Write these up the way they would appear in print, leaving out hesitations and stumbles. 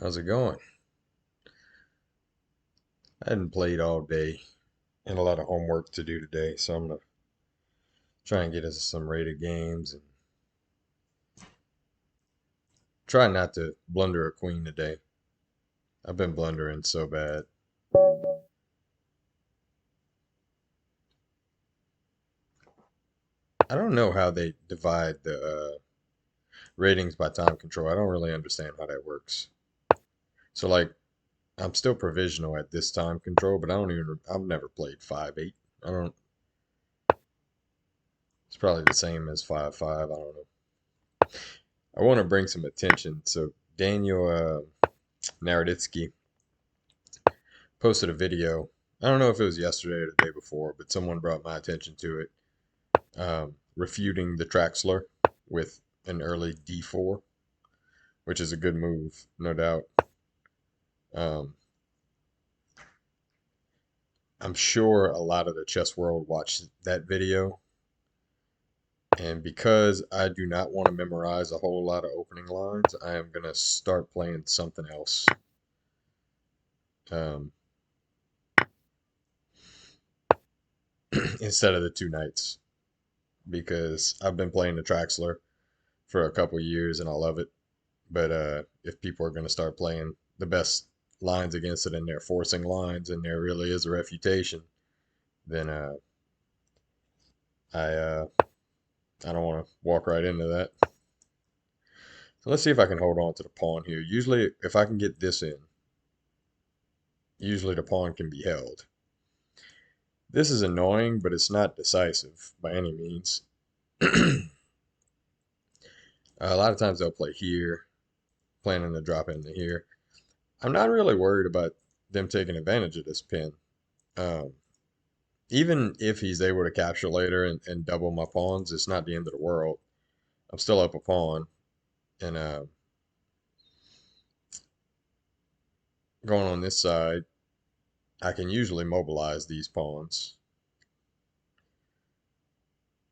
How's it going? I hadn't played all day and a lot of homework to do today, so I'm gonna try and get into some rated games and try not to blunder a queen today. I've been blundering so bad. I don't know how they divide the ratings by time control. I don't really understand how that works. So like, I'm still provisional at this time control, but I've never played 5-8. I don't. It's probably the same as 5-5. I don't know. I want to bring some attention. So Daniel Naroditsky posted a video. I don't know if it was yesterday or the day before, but someone brought my attention to it, refuting the Traxler with an early d4, which is a good move, no doubt. Um, I'm sure a lot of the chess world watched that video, and because I do not want to memorize a whole lot of opening lines, I am going to start playing something else. Um, instead of the two knights, because I've been playing the Traxler for a couple years and I love it. But if people are going to start playing the best lines against it and they're forcing lines and there really is a refutation, then I uh, I don't want to walk right into that. So let's see if I can hold on to the pawn here. Usually, if I can get this in, usually the pawn can be held. This is annoying, but it's not decisive by any means. A lot of times they'll play here, planning to drop into here. I'm not really worried about them taking advantage of this pin. Um, Even if he's able to capture later and double my pawns, it's not the end of the world. I'm still up a pawn, and going on this side, I can usually mobilize these pawns.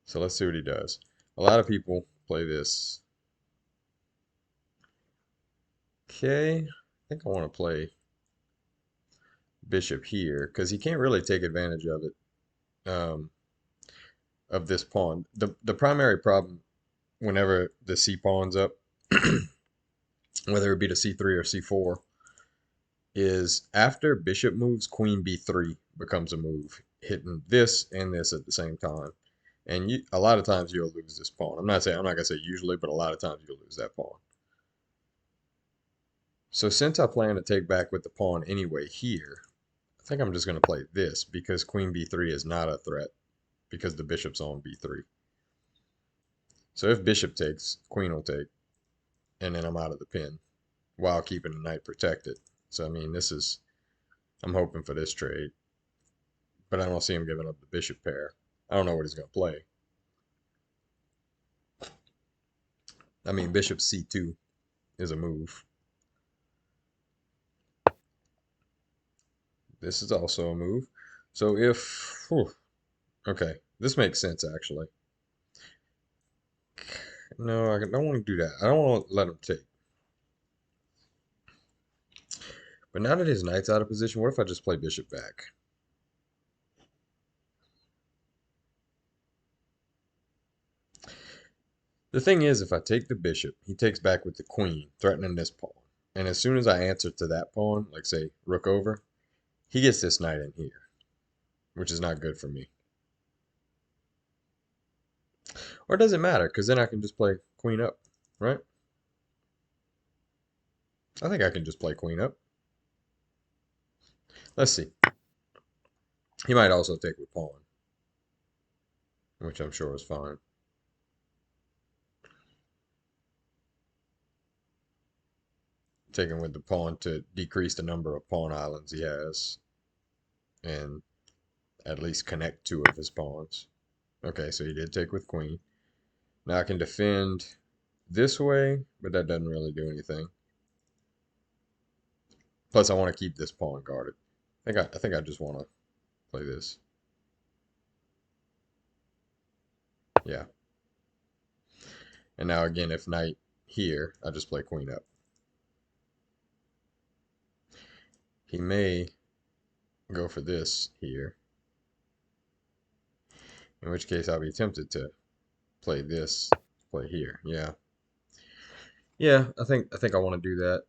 So let's see what he does. A lot of people play this. Okay, I think I want to play bishop here because he can't really take advantage of it, of this pawn. The primary problem whenever the c pawn's up, whether it be to c3 or c4, is after bishop moves, queen b3 becomes a move, hitting this and this at the same time. And a lot of times you'll lose this pawn. I'm not gonna say usually, but a lot of times you'll lose that pawn. So since I plan to take back with the pawn anyway here, I think I'm just gonna play this because queen b3 is not a threat because the bishop's on b3. So if bishop takes, queen will take, and then I'm out of the pin while keeping the knight protected. So I mean, I'm hoping for this trade, but I don't see him giving up the bishop pair. I don't know what he's gonna play. I mean, bishop c2 is a move. This is also a move. So if, whew, okay, this makes sense actually. No, I don't want to do that. I don't want to let him take. But now that his knight's out of position, what if I just play bishop back? The thing is, if I take the bishop, he takes back with the queen, threatening this pawn. And as soon as I answer to that pawn, like say rook over, he gets this knight in here, which is not good for me. Or it doesn't matter, because then I can just play queen up, right? I think I can just play queen up. Let's see. He might also take with pawn, which I'm sure is fine. Taking with the pawn to decrease the number of pawn islands he has and at least connect two of his pawns. Okay, so he did take with queen. Now I can defend this way, but that doesn't really do anything. Plus, I want to keep this pawn guarded. I think I just want to play this. Yeah. And now again, if knight here, I just play queen up. He may go for this here, in which case I'll be tempted to play this, play here. Yeah. Yeah, I think I want to do that.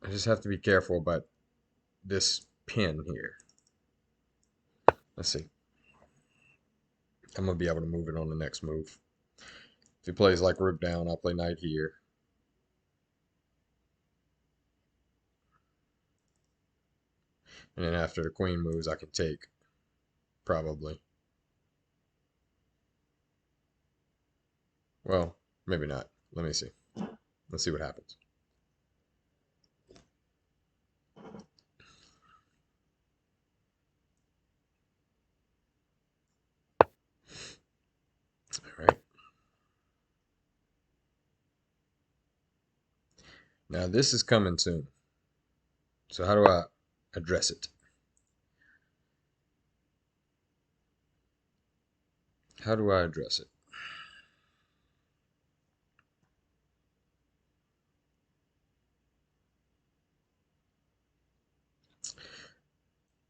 I just have to be careful about this pin here. Let's see. I'm gonna be able to move it on the next move. If he plays like rook down, I'll play knight here. And then after the queen moves, I can take, probably. Well, maybe not. Let me see. Let's see what happens. All right. Now this is coming soon. So how do I address it? How do I address it?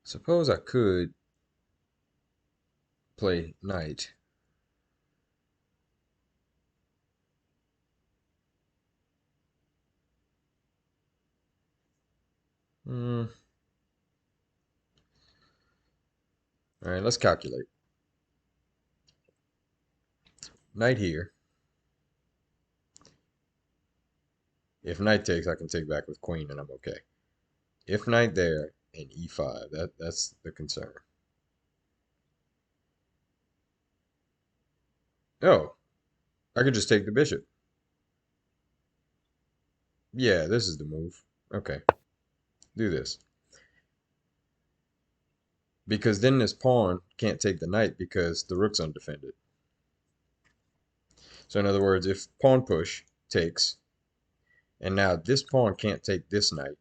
Suppose I could play knight. All right, let's calculate. Knight here. If knight takes, I can take back with queen and I'm okay. If knight there and e5, that's the concern. Oh, I could just take the bishop. Yeah, this is the move. Okay, do this. Because then this pawn can't take the knight because the rook's undefended. So in other words, if pawn push takes, and now this pawn can't take this knight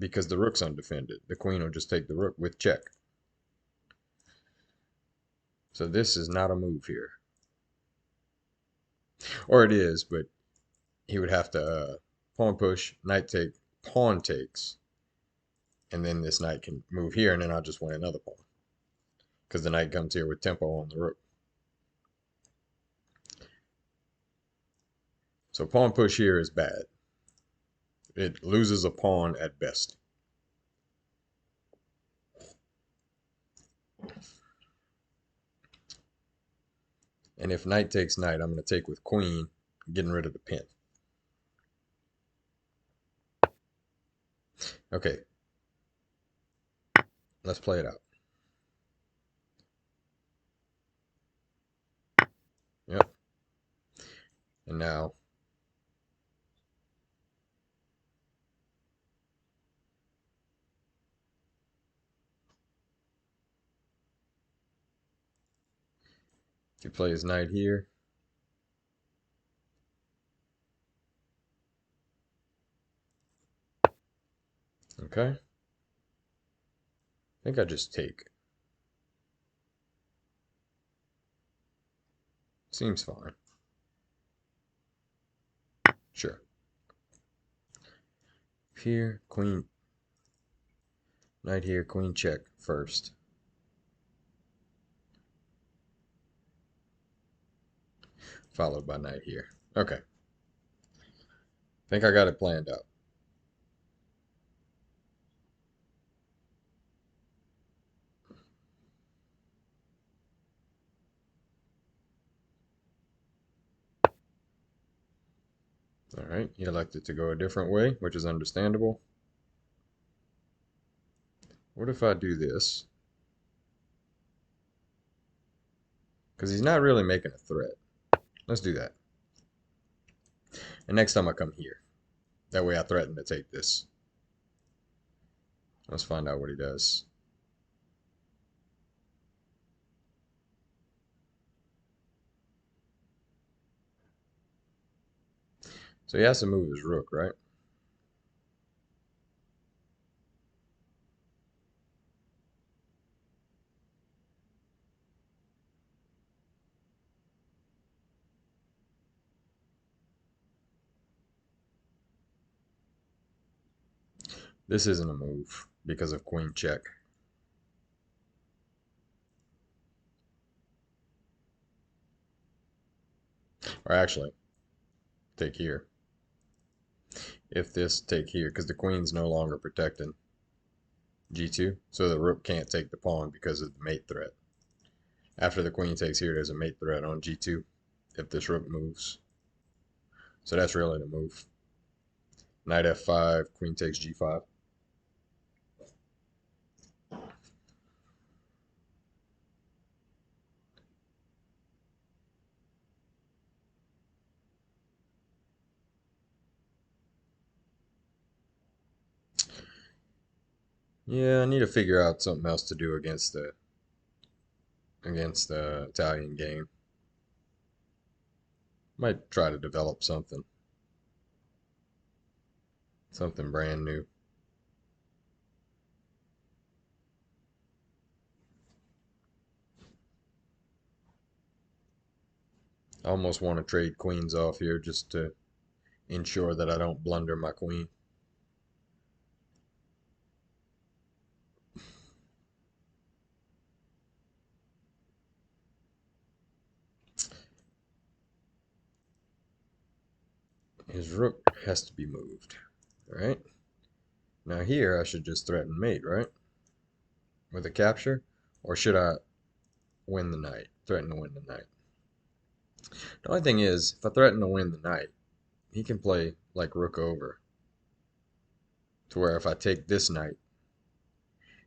because the rook's undefended, the queen will just take the rook with check. So this is not a move here. Or it is, but he would have to pawn push, knight take, pawn takes, and then this knight can move here, and then I'll just win another pawn. Because the knight comes here with tempo on the rook. So pawn push here is bad. It loses a pawn at best. And if knight takes knight, I'm going to take with queen, getting rid of the pin. Okay. Let's play it out. Yep. And now he plays knight here. Okay. I think I just take. Seems fine. Sure. Here, queen. Knight here, queen check first. Followed by knight here. Okay. I think I got it planned out. All right. He elected to go a different way, which is understandable. What if I do this? Because he's not really making a threat. Let's do that. And next time I come here. That way I threaten to take this. Let's find out what he does. So he has to move his rook, right? This isn't a move because of queen check. Or actually, take here. If this, take here, because the queen's no longer protecting g2, so the rook can't take the pawn because of the mate threat. After the queen takes here, there's a mate threat on g2 if this rook moves. So that's really the move. Knight f5, queen takes g5. Yeah, I need to figure out something else to do against the Italian game. Might try to develop something brand new. I almost want to trade queens off here just to ensure that I don't blunder my queen. His rook has to be moved. Alright. Now here I should just threaten mate, right? With a capture? Or should I win the knight? Threaten to win the knight. The only thing is, if I threaten to win the knight, he can play like rook over. To where if I take this knight,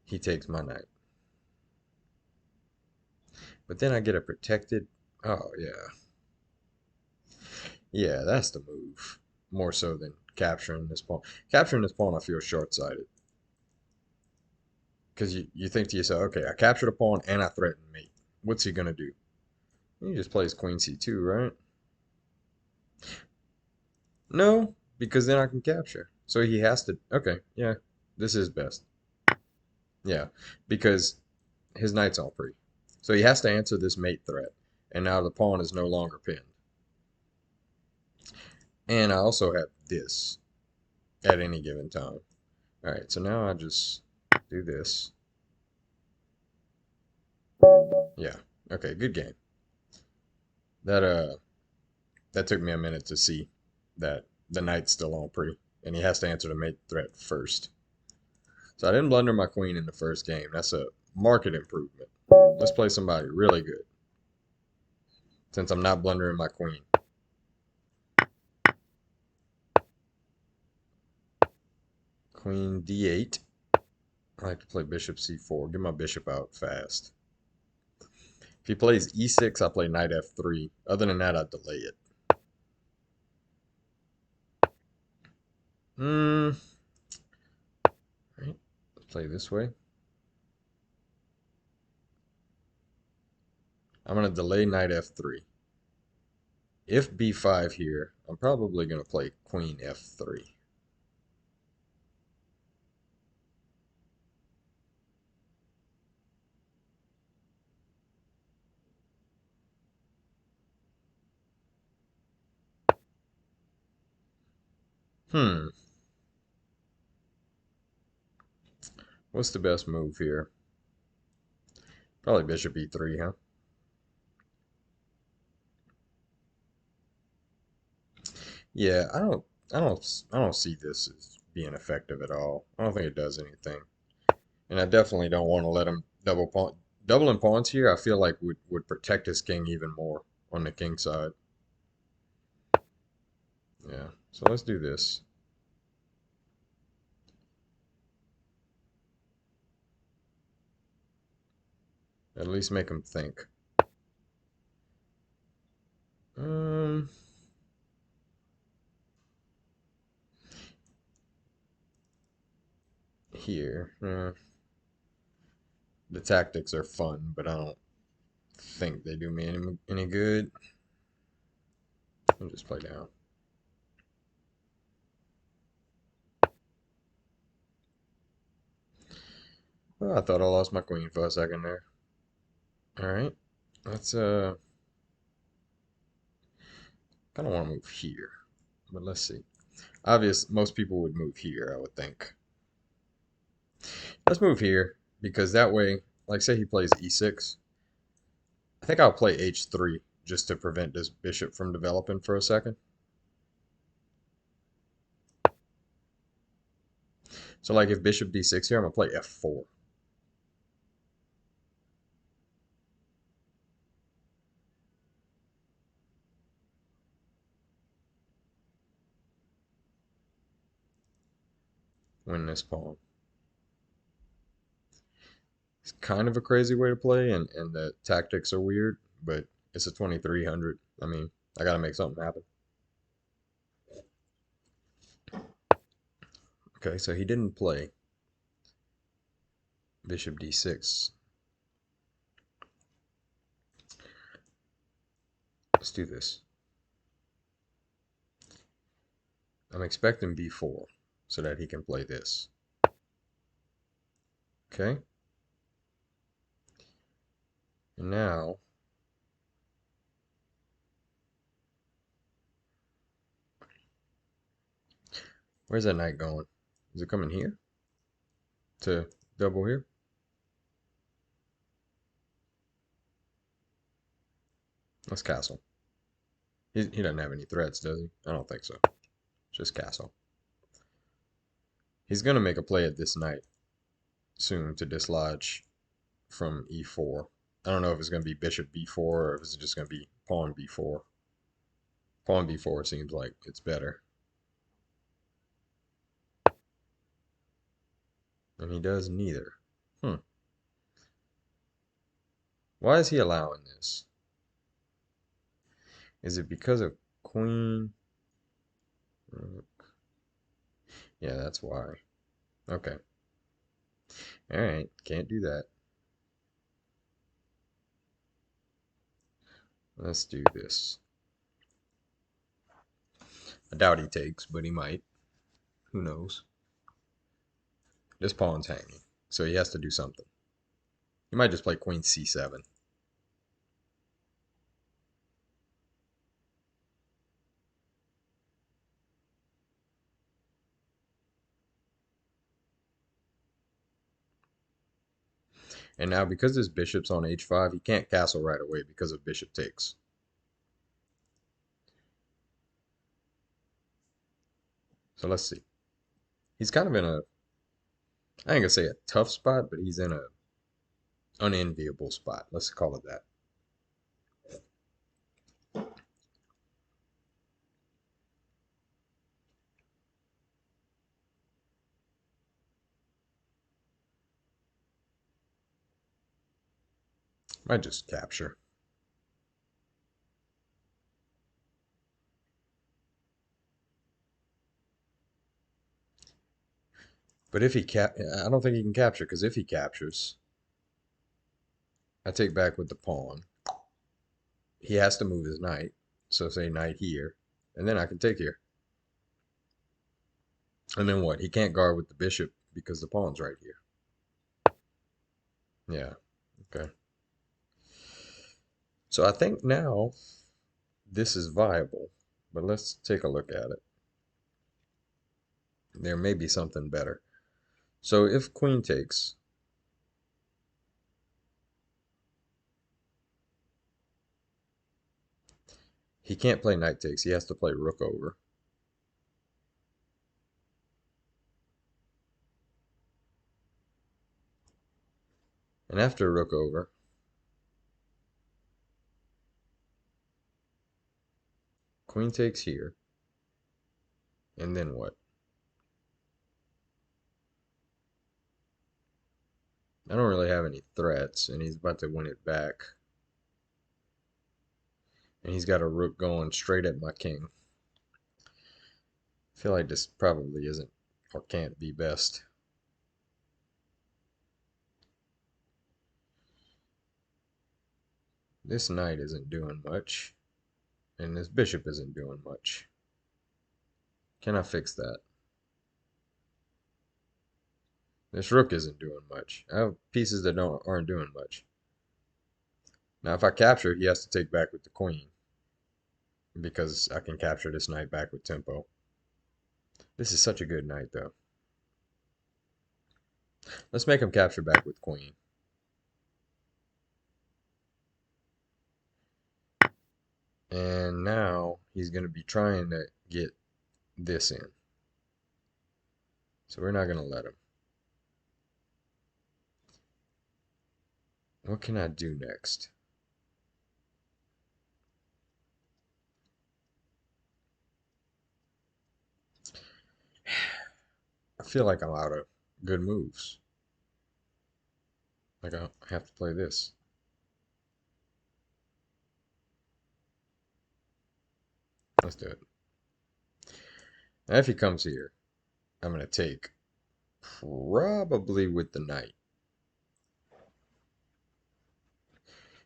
he takes my knight. But then I get a protected... Oh, yeah. Yeah, that's the move. More so than capturing this pawn. Capturing this pawn, I feel short-sighted. Because you think to yourself, okay, I captured a pawn and I threatened mate. What's he going to do? He just plays queen c2, right? No, because then I can capture. So he has to... Okay, yeah, this is best. Yeah, because his knight's all free. So he has to answer this mate threat. And now the pawn is no longer pinned. And I also have this at any given time. Alright, so now I just do this. Yeah, okay, good game. That took me a minute to see that the knight's still on pre, and he has to answer the mate threat first. So I didn't blunder my queen in the first game. That's a marked improvement. Let's play somebody really good, since I'm not blundering my queen. Queen d8. I like to play bishop c4. Get my bishop out fast. If he plays e6, I play knight f3. Other than that, I delay it. Right. Let's play this way. I'm going to delay knight f3. If b5 here, I'm probably going to play queen f3. What's the best move here? Probably bishop e3, huh? Yeah, I don't see this as being effective at all. I don't think it does anything. And I definitely don't want to let him double pawn. Doubling pawns here, I feel like would protect his king even more on the king side. Yeah, so let's do this. At least make him think. Um, here. The tactics are fun, but I don't think they do me any good. I'll just play down. Oh, I thought I lost my queen for a second there. Alright. Let's kind of want to move here. But let's see. Obvious most people would move here, I would think. Let's move here because that way, like say he plays e6, I think I'll play h3 just to prevent this bishop from developing for a second. So like if bishop d6 here, I'm gonna play f4. Win this pawn. It's kind of a crazy way to play, and the tactics are weird, but it's a 2300. I mean, I gotta make something happen. Okay, so he didn't play bishop d6. Let's do this. I'm expecting b4 so that he can play this. Okay. And now where's that knight going? Is it coming here? To double here? Let's castle. He doesn't have any threats, does he? I don't think so. Just castle. He's going to make a play at this knight soon to dislodge from e4. I don't know if it's going to be bishop b4 or if it's just going to be pawn b4. Pawn b4 seems like it's better. And he does neither. Why is he allowing this? Is it because of queen? Yeah, that's why. Okay. Alright, can't do that. Let's do this. I doubt he takes, but he might. Who knows? This pawn's hanging, so he has to do something. He might just play queen c7. And now because this bishop's on h5, he can't castle right away because of bishop takes. So let's see. He's kind of in a, I ain't gonna say a tough spot, but he's in a unenviable spot. Let's call it that. Might just capture. But if he I don't think he can capture, because if he captures, I take back with the pawn. He has to move his knight. So say knight here, and then I can take here. And then what? He can't guard with the bishop because the pawn's right here. Yeah, okay. So I think now this is viable, but let's take a look at it. There may be something better. So if queen takes, he can't play knight takes. He has to play rook over. And after rook over, queen takes here. And then what? I don't really have any threats, and he's about to win it back. And he's got a rook going straight at my king. I feel like this probably isn't or can't be best. This knight isn't doing much, and this bishop isn't doing much. Can I fix that? This rook isn't doing much. I have pieces that aren't doing much. Now, if I capture, he has to take back with the queen because I can capture this knight back with tempo. This is such a good knight, though. Let's make him capture back with queen. And now he's going to be trying to get this in. So we're not going to let him. What can I do next? I feel like I'm out of good moves. Like I have to play this. Let's do it. Now if he comes here, I'm going to take probably with the knight.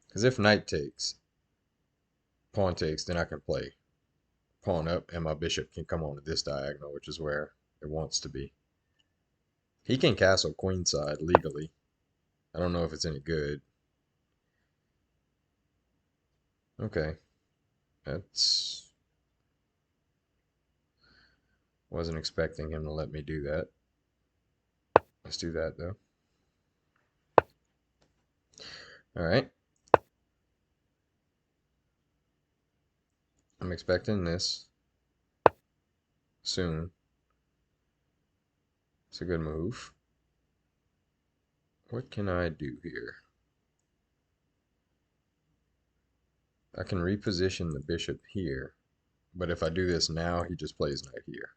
Because if knight takes, pawn takes, then I can play pawn up and my bishop can come onto this diagonal, which is where it wants to be. He can castle queenside legally. I don't know if it's any good. Okay. That's... Wasn't expecting him to let me do that. Let's do that though. Alright. I'm expecting this soon. It's a good move. What can I do here? I can reposition the bishop here, but if I do this now, he just plays knight here.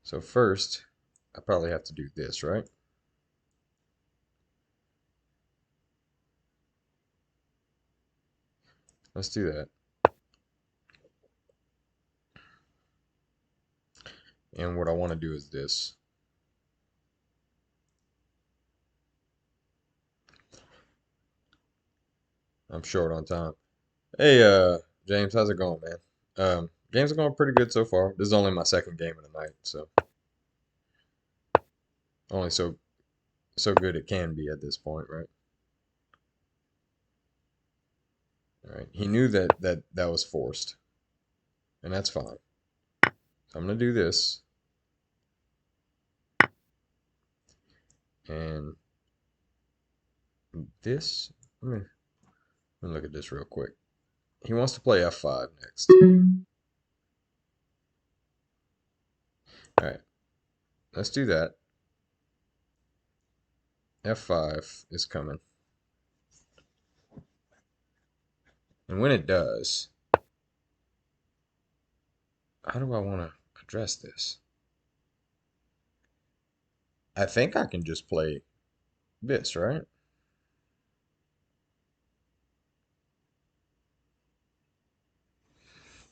So first, I probably have to do this, right? Let's do that. And what I want to do is this. I'm short on time. Hey, James, how's it going, man? Games are going pretty good so far. This is only my second game of the night, so only so good it can be at this point, right? All right. He knew that was forced, and that's fine. So I'm gonna do this, and this. Let me look at this real quick. He wants to play f5 next. All right, let's do that. F5 is coming, and when it does, how do I want to address this? I think I can just play this, right?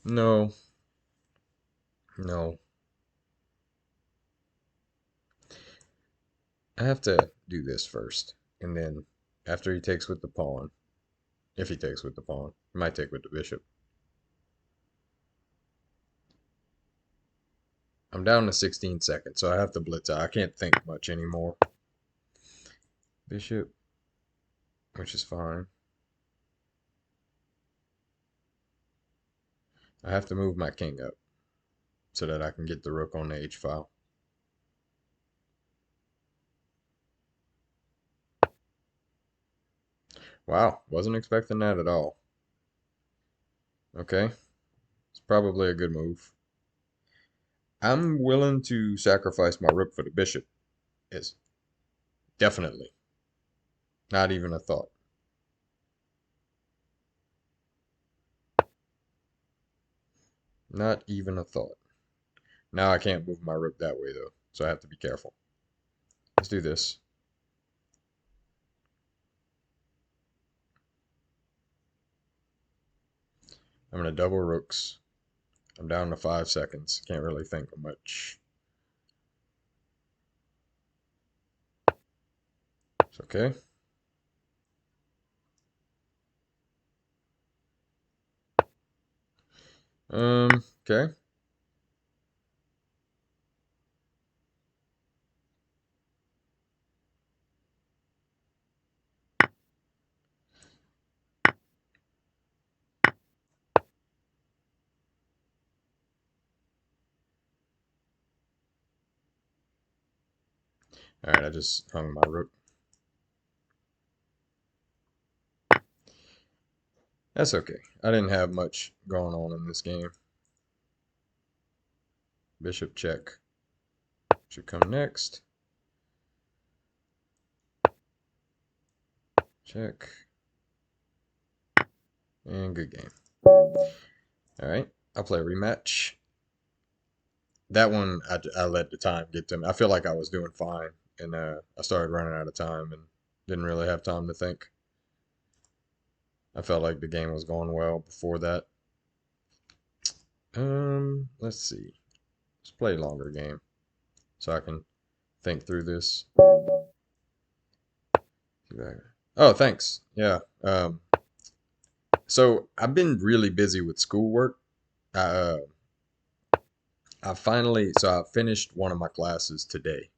No, no. I have to do this first, and then after he takes with the pawn, if he takes with the pawn, he might take with the bishop. I'm down to 16 seconds, so I have to blitz out. I can't think much anymore. Bishop, which is fine. I have to move my king up so that I can get the rook on the h file. Wow, wasn't expecting that at all. Okay, it's probably a good move. I'm willing to sacrifice my rook for the bishop. Is definitely not even a thought. Not even a thought. Now I can't move my rook that way though, so I have to be careful. Let's do this. I'm gonna double rooks. I'm down to 5 seconds. Can't really think of much. It's okay. Okay. Alright, I just hung my rook. That's okay. I didn't have much going on in this game. Bishop check should come next. Check. And good game. Alright, I'll play a rematch. That one, I let the time get to me. I feel like I was doing fine, and I started running out of time and didn't really have time to think. I felt like the game was going well before that. Let's see. Let's play a longer game so I can think through this. Oh, thanks. Yeah. So I've been really busy with schoolwork. I uh, I finished one of my classes today,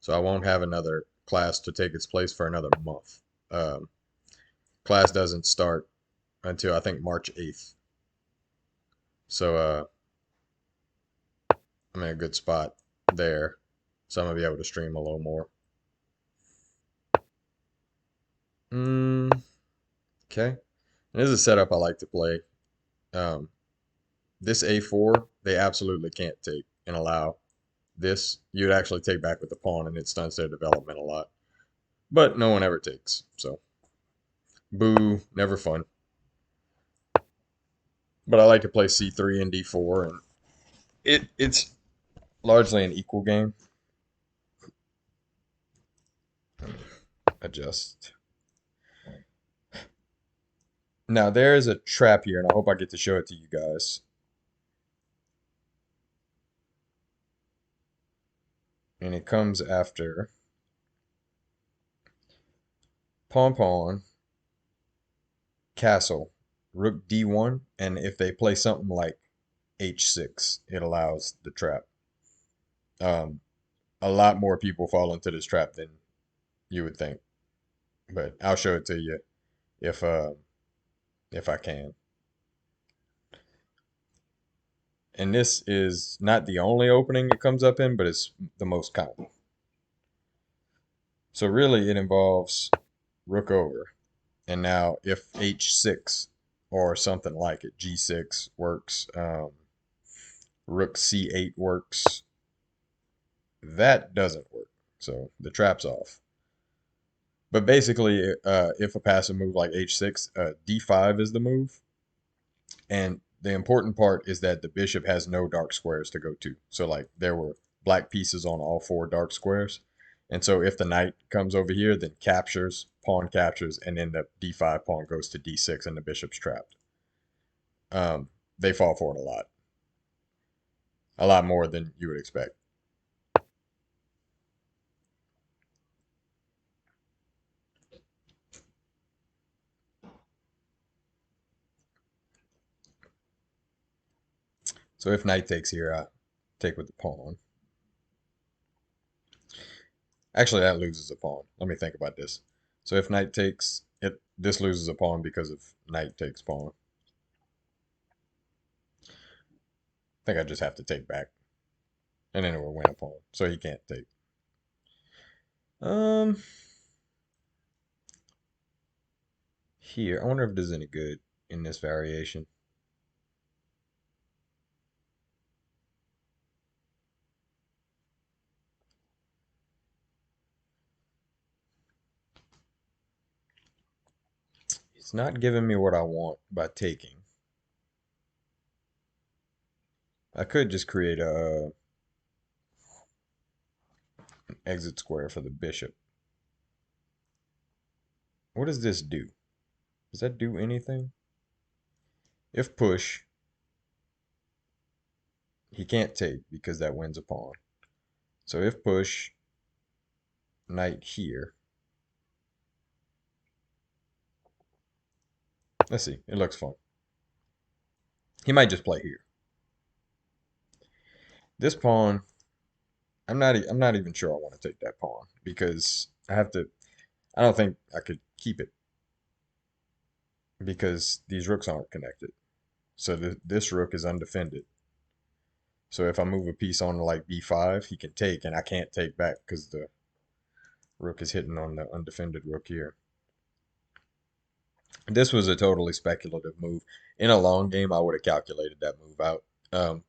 so I won't have another class to take its place for another month. Um, Class doesn't start until I think March 8th. So I'm in a good spot there. So I'm gonna be able to stream a little more. Okay. And this is a setup I like to play. Um, this A4, they absolutely can't take and allow. This, you'd actually take back with the pawn, and it stunts their development a lot. But no one ever takes, so boo, never fun. But I like to play C3 and D4, and it's largely an equal game. Adjust. Now there is a trap here, and I hope I get to show it to you guys. And it comes after pawn pawn, castle, rook D1, and if they play something like H6, it allows the trap. Um, a lot more people fall into this trap than you would think, but I'll show it to you if uh, if I can. And this is not the only opening it comes up in, but it's the most common. So really, it involves rook over, and now if H6 or something like it, G6 works, rook C8 works. That doesn't work, so the trap's off. But basically, if a passive move like H6, D5 is the move. And the important part is that the bishop has no dark squares to go to. So like there were black pieces on all four dark squares. And so if the knight comes over here, then captures, pawn captures, and then the D5 pawn goes to D6 and the bishop's trapped. They fall for it a lot. A lot more than you would expect. So if knight takes here, I take with the pawn. Actually, that loses a pawn. Let me think about this. So if knight takes, this loses a pawn because of knight takes pawn. I think I just have to take back. And then it will win a pawn. So he can't take. Um, Here, I wonder if there's any good in this variation. It's not giving me what I want by taking. I could just create an exit square for the bishop. What does this do? Does that do anything? If push, he can't take because that wins a pawn. So if push, knight here. Let's see. It looks fun. He might just play here. This pawn, I'm not even sure I want to take that pawn because I don't think I could keep it because these rooks aren't connected. So this rook is undefended. So if I move a piece on to like b5, he can take, and I can't take back because Rook is hitting on the undefended rook here. This was a totally speculative move. In a long game, I would have calculated that move out.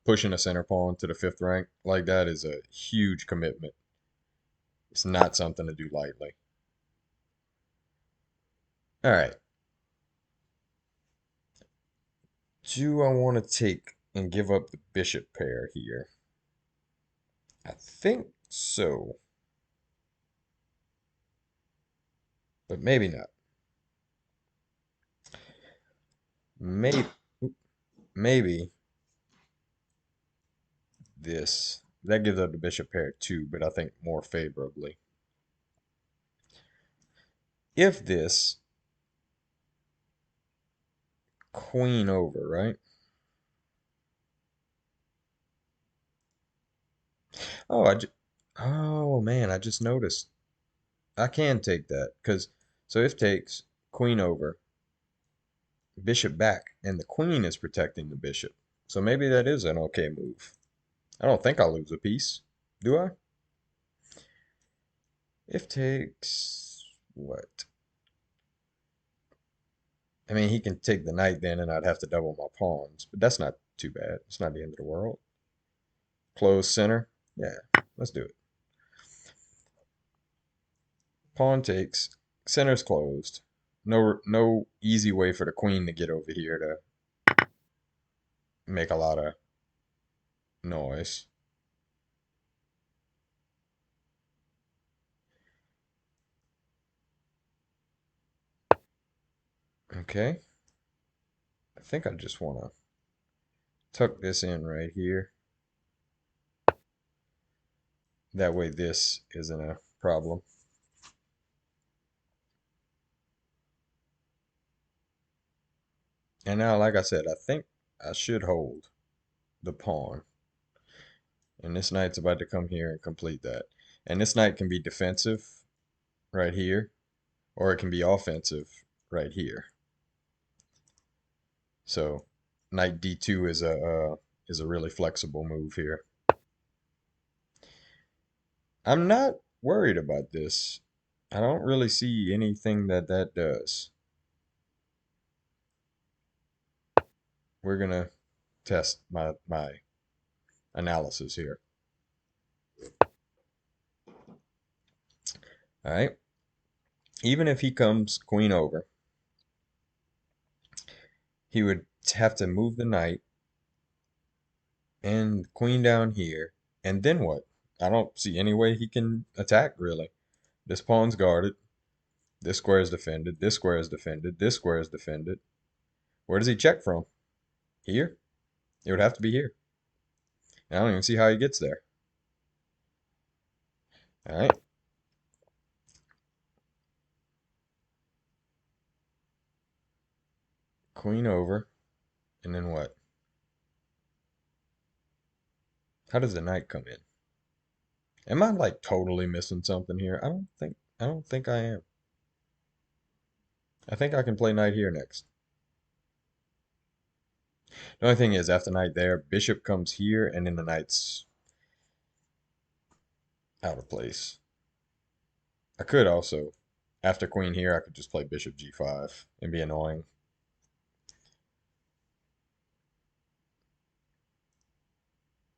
Pushing a center pawn to the fifth rank like that is a huge commitment. It's not something to do lightly. All right. Do I want to take and give up the bishop pair here? I think so, but maybe not. Maybe, maybe this. That gives up the bishop pair too, but I think more favorably. If this queen over, right? Oh, oh man, I just noticed. I can take that because so if takes queen over, bishop back, and the queen is protecting the bishop. So maybe that is an okay move. I don't think I'll lose a piece, do I? If takes what? I mean, he can take the knight then, and I'd have to double my pawns, but that's not too bad. It's not the end of the world. Close center. Yeah, let's do it. Pawn takes. Center's closed. No easy way for the queen to get over here to make a lot of noise. Okay. I think I just want to tuck this in right here. That way this isn't a problem. And now, like I said, I think I should hold the pawn. And this knight's about to come here and complete that. And this knight can be defensive right here, or it can be offensive right here. So knight d2 is a really flexible move here. I'm not worried about this. I don't really see anything that does. We're gonna test my analysis here. All right. Even if he comes queen over, he would have to move the knight and queen down here. And then what? I don't see any way he can attack, really. This pawn's guarded. This square is defended. This square is defended. This square is defended. Where does he check from? Here? It would have to be here. And I don't even see how he gets there. All right. Queen over. And then what? How does the knight come in? Am I like totally missing something here? I don't think I am. I think I can play knight here next. The only thing is after knight there, bishop comes here and then the knight's out of place. I could also, after queen here, I could just play bishop g5 and be annoying.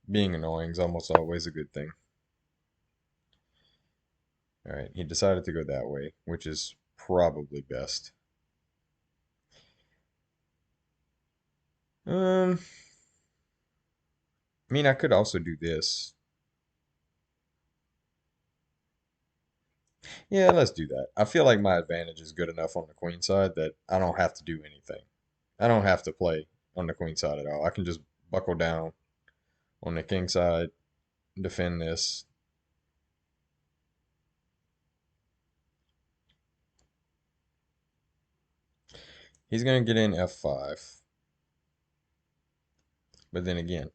Being annoying is almost always a good thing. All right, he decided to go that way, which is probably best. I mean, I could also do this. Yeah, let's do that. I feel like my advantage is good enough on the queen side that I don't have to do anything. I don't have to play on the queen side at all. I can just buckle down on the king side, defend this. He's going to get in f5. But then again,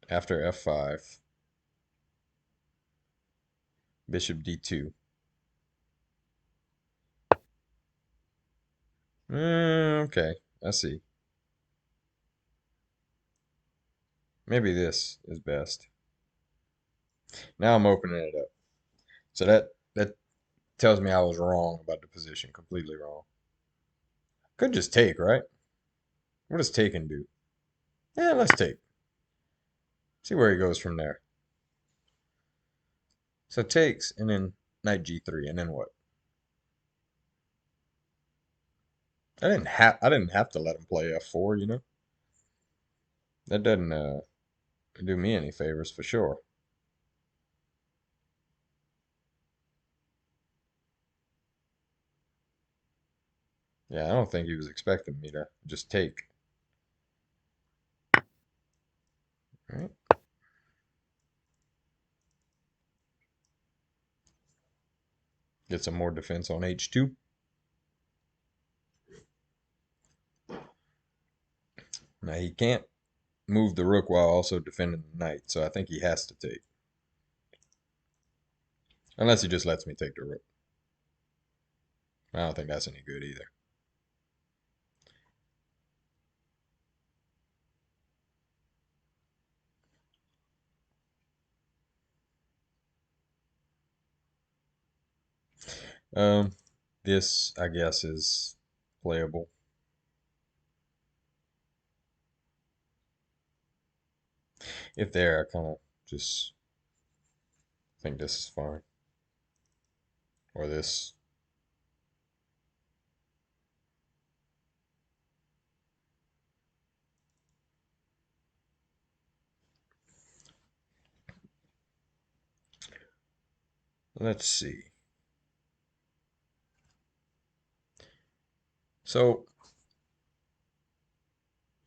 after f5, bishop d2. Okay, I see. Maybe this is best. Now I'm opening it up. So That tells me I was wrong about the position, completely wrong. Could just take, right? What does taking do? Yeah, let's take. See where he goes from there. So takes, and then knight g3, and then what? I didn't have to let him play f4, you know? That doesn't do me any favors for sure. Yeah, I don't think he was expecting me to just take. All right. Get some more defense on h2. Now he can't move the rook while also defending the knight, so I think he has to take. Unless he just lets me take the rook. I don't think that's any good either. Um, this, I guess, is playable. If there, I kind of just think this is fine. Or this. Let's see. So,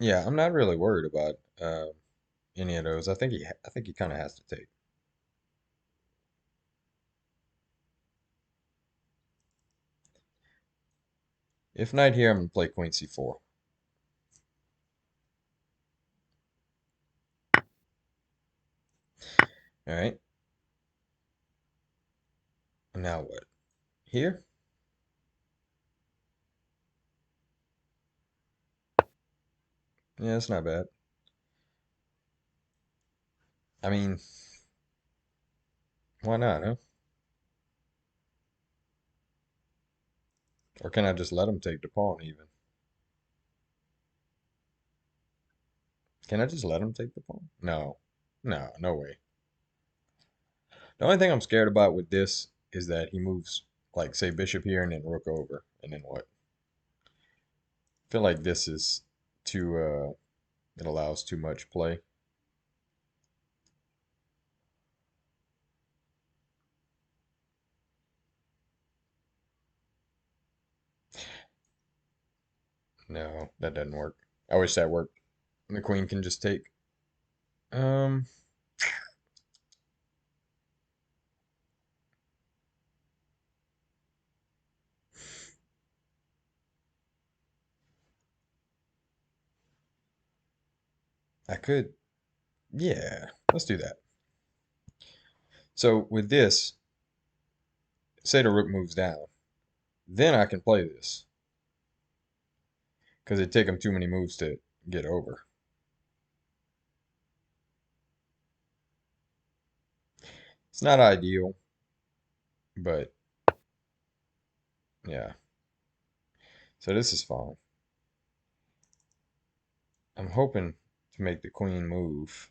yeah, I'm not really worried about any of those. I think he kind of has to take. If knight here, I'm gonna play queen c4. All right. Now what? Here? Yeah, it's not bad. I mean, why not, huh? Or can I just let him take the pawn even? Can I just let him take the pawn? No. No, no way. The only thing I'm scared about with this is that he moves, like, say, bishop here and then rook over. And then what? I feel like this is too, it allows too much play. No, that doesn't work. I wish that worked. The queen can just take. Um, I could, yeah, let's do that. So with this, say the rook moves down, then I can play this because it'd take him too many moves to get over. It's not ideal, but yeah. So this is fine. I'm hoping to make the queen move.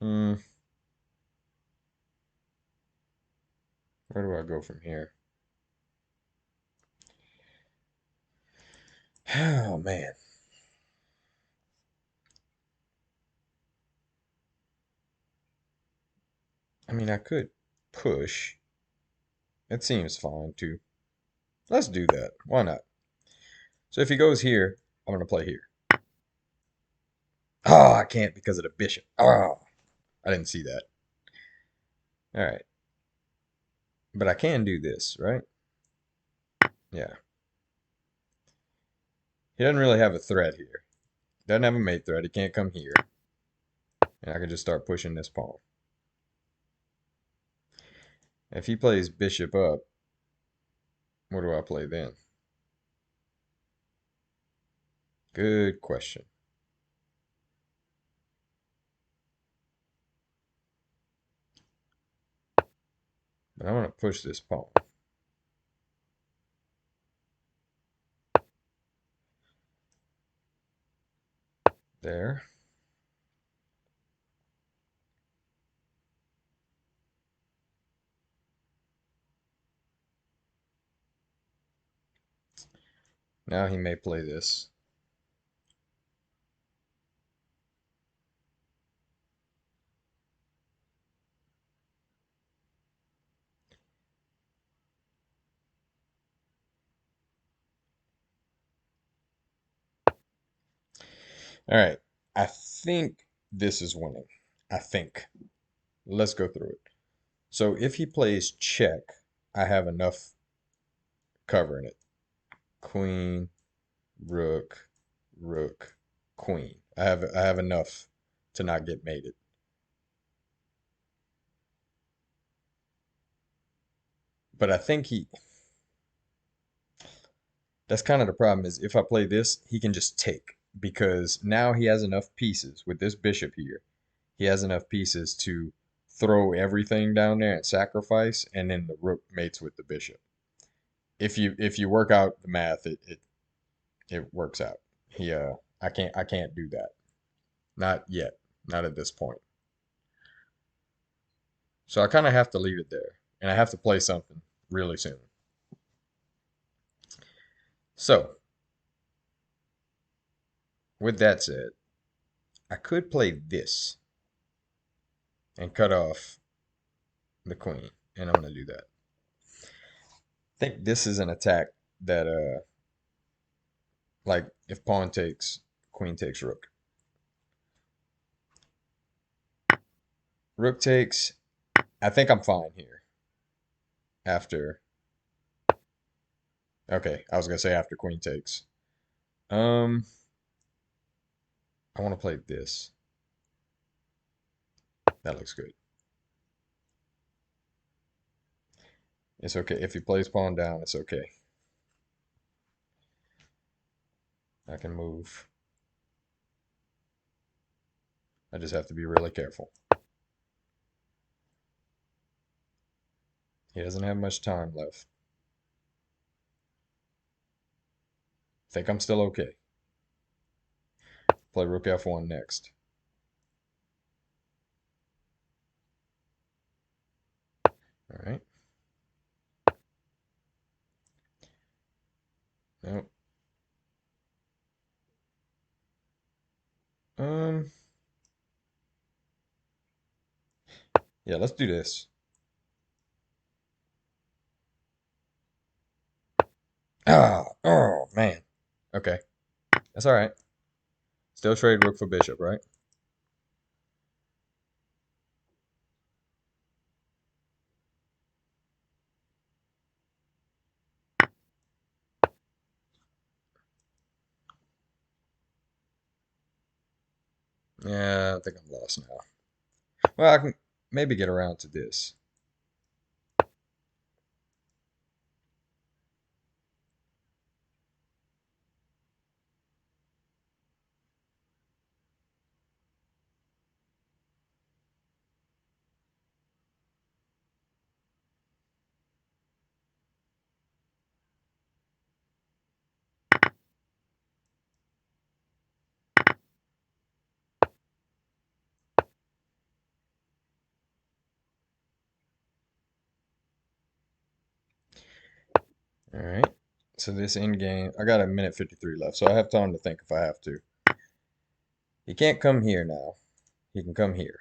Mm, where do I go from here? Oh man. I mean, I could push. It seems fine too. Let's do that. Why not? So if he goes here, I'm going to play here. Oh, I can't because of the bishop. Oh, I didn't see that. All right. But I can do this, right? Yeah. He doesn't really have a threat here. Doesn't have a mate threat. He can't come here. And I can just start pushing this pawn. If he plays bishop up, what do I play then? Good question. But I want to push this pawn. There. Now he may play this. All right. I think this is winning. I think. Let's go through it. So if he plays check, I have enough covering it. Queen, rook, rook, queen. I have enough to not get mated. But I think that's kind of the problem is if I play this, he can just take because now he has enough pieces with this bishop here. He has enough pieces to throw everything down there and sacrifice, and then the rook mates with the bishop. If you work out the math, it works out. He I can't do that. Not yet. Not at this point. So I kind of have to leave it there, and I have to play something really soon. So with that said, I could play this and cut off the queen, and I'm going to do that. I think this is an attack that like if pawn takes, queen takes rook. Rook takes, I think I'm fine here. After, okay, I was going to say after queen takes. Um, I want to play this. That looks good. It's okay. If he plays pawn down, it's okay. I can move. I just have to be really careful. He doesn't have much time left. Think I'm still okay. Play rook f1 next. All right. Nope. Um, yeah, let's do this. Oh man. Okay, that's all right. Still trade rook for bishop, right? Yeah, I think I'm lost now. Well, I can maybe get around to this. All right. So this end game, I got a minute 53 left, so I have time to think if I have to. He can't come here now. He can come here.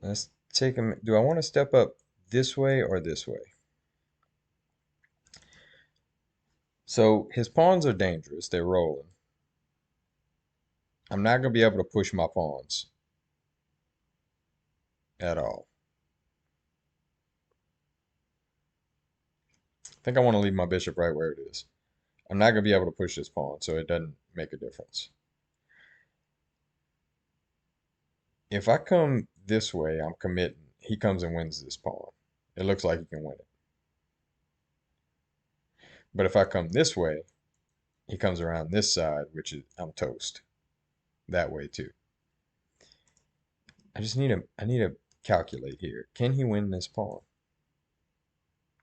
Let's take him. Do I want to step up this way or this way? So his pawns are dangerous. They're rolling. I'm not going to be able to push my pawns at all. I think I want to leave my bishop right where it is. I'm not going to be able to push this pawn, so it doesn't make a difference. If I come this way, I'm committing. He comes and wins this pawn. It looks like he can win it. But if I come this way, he comes around this side, which is I'm toast. That way too. I need to calculate here. Can he win this pawn?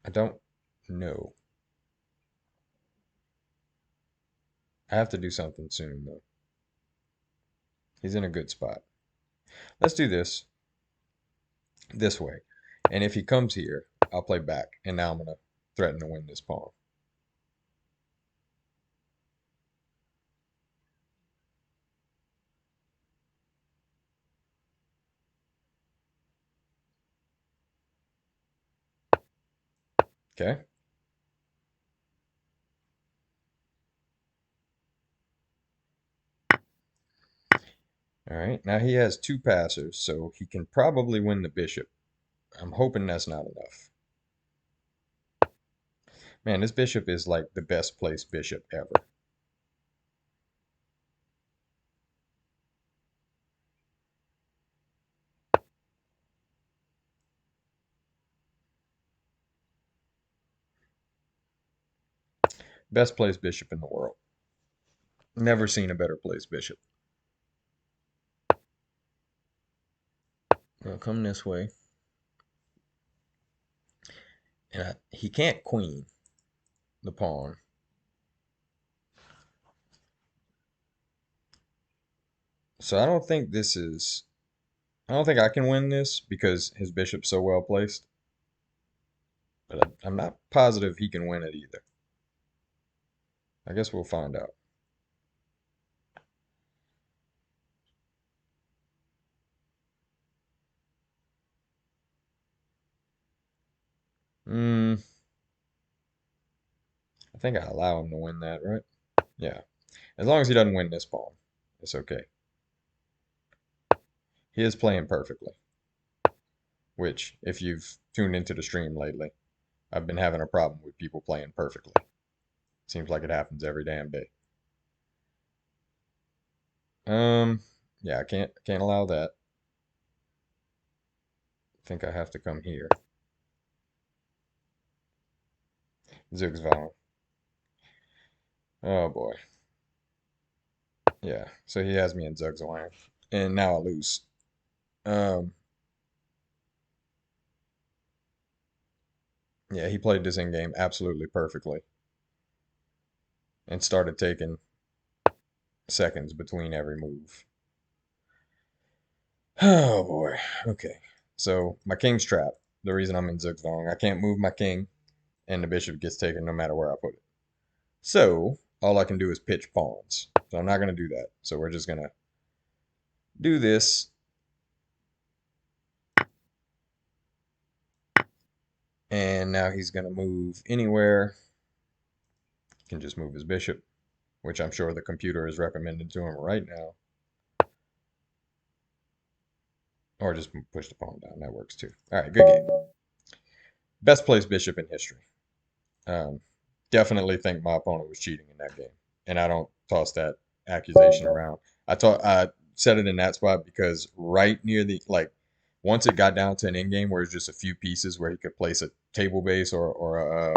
I don't know. I have to do something soon though. He's in a good spot. Let's do this way. And if he comes here, I'll play back. And now I'm gonna threaten to win this pawn. Okay. All right. Now he has two passers, so he can probably win the bishop. I'm hoping that's not enough. Man, this bishop is like the best placed bishop ever. Best placed bishop in the world. Never seen a better placed bishop. I'll come this way. And he can't queen the pawn. So I don't think this is... I don't think I can win this because his bishop's so well placed. But I'm not positive he can win it either. I guess we'll find out. I think I allow him to win that, right? Yeah. As long as he doesn't win this pawn, it's okay. He is playing perfectly. Which, if you've tuned into the stream lately, I've been having a problem with people playing perfectly. Seems like it happens every damn day. Yeah, I can't allow that. I think I have to come here. Zugzwang. Oh boy. Yeah, so he has me in Zugzwang. And now I lose. Um, yeah, he played this in game absolutely perfectly. And started taking seconds between every move. Oh boy. Okay. So my king's trapped. The reason I'm in Zugzwang, I can't move my king, and the bishop gets taken no matter where I put it. So all I can do is pitch pawns. So I'm not going to do that. So we're just going to do this. And now he's going to move anywhere. He can just move his bishop, which I'm sure the computer is recommending to him right now. Or just push the pawn down. That works too. All right, good game. Best placed bishop in history. Um, Definitely think my opponent was cheating in that game. And I don't toss that accusation around. I said it in that spot because right near the once it got down to an end game where it's just a few pieces where he could place a table base or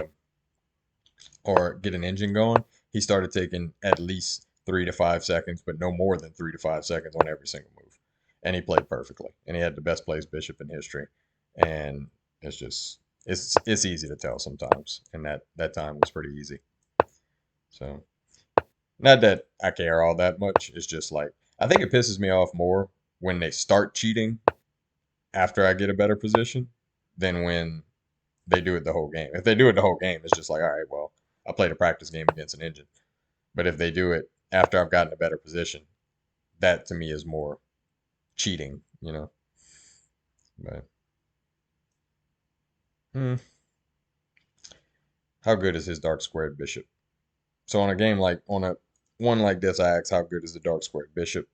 get an engine going, he started taking at least 3 to 5 seconds, but no more than 3 to 5 seconds on every single move. And he played perfectly. And he had the best placed bishop in history. And it's just it's easy to tell sometimes. And that time was pretty easy. So not that I care all that much. It's just like I think it pisses me off more when they start cheating after I get a better position than when they do it the whole game. If they do it the whole game, it's just like, all right, well, I played a practice game against an engine. But if they do it after I've gotten a better position, that to me is more cheating, you know. But how good is his dark squared bishop? So on a game like on a one like this, I ask how good is the dark squared bishop?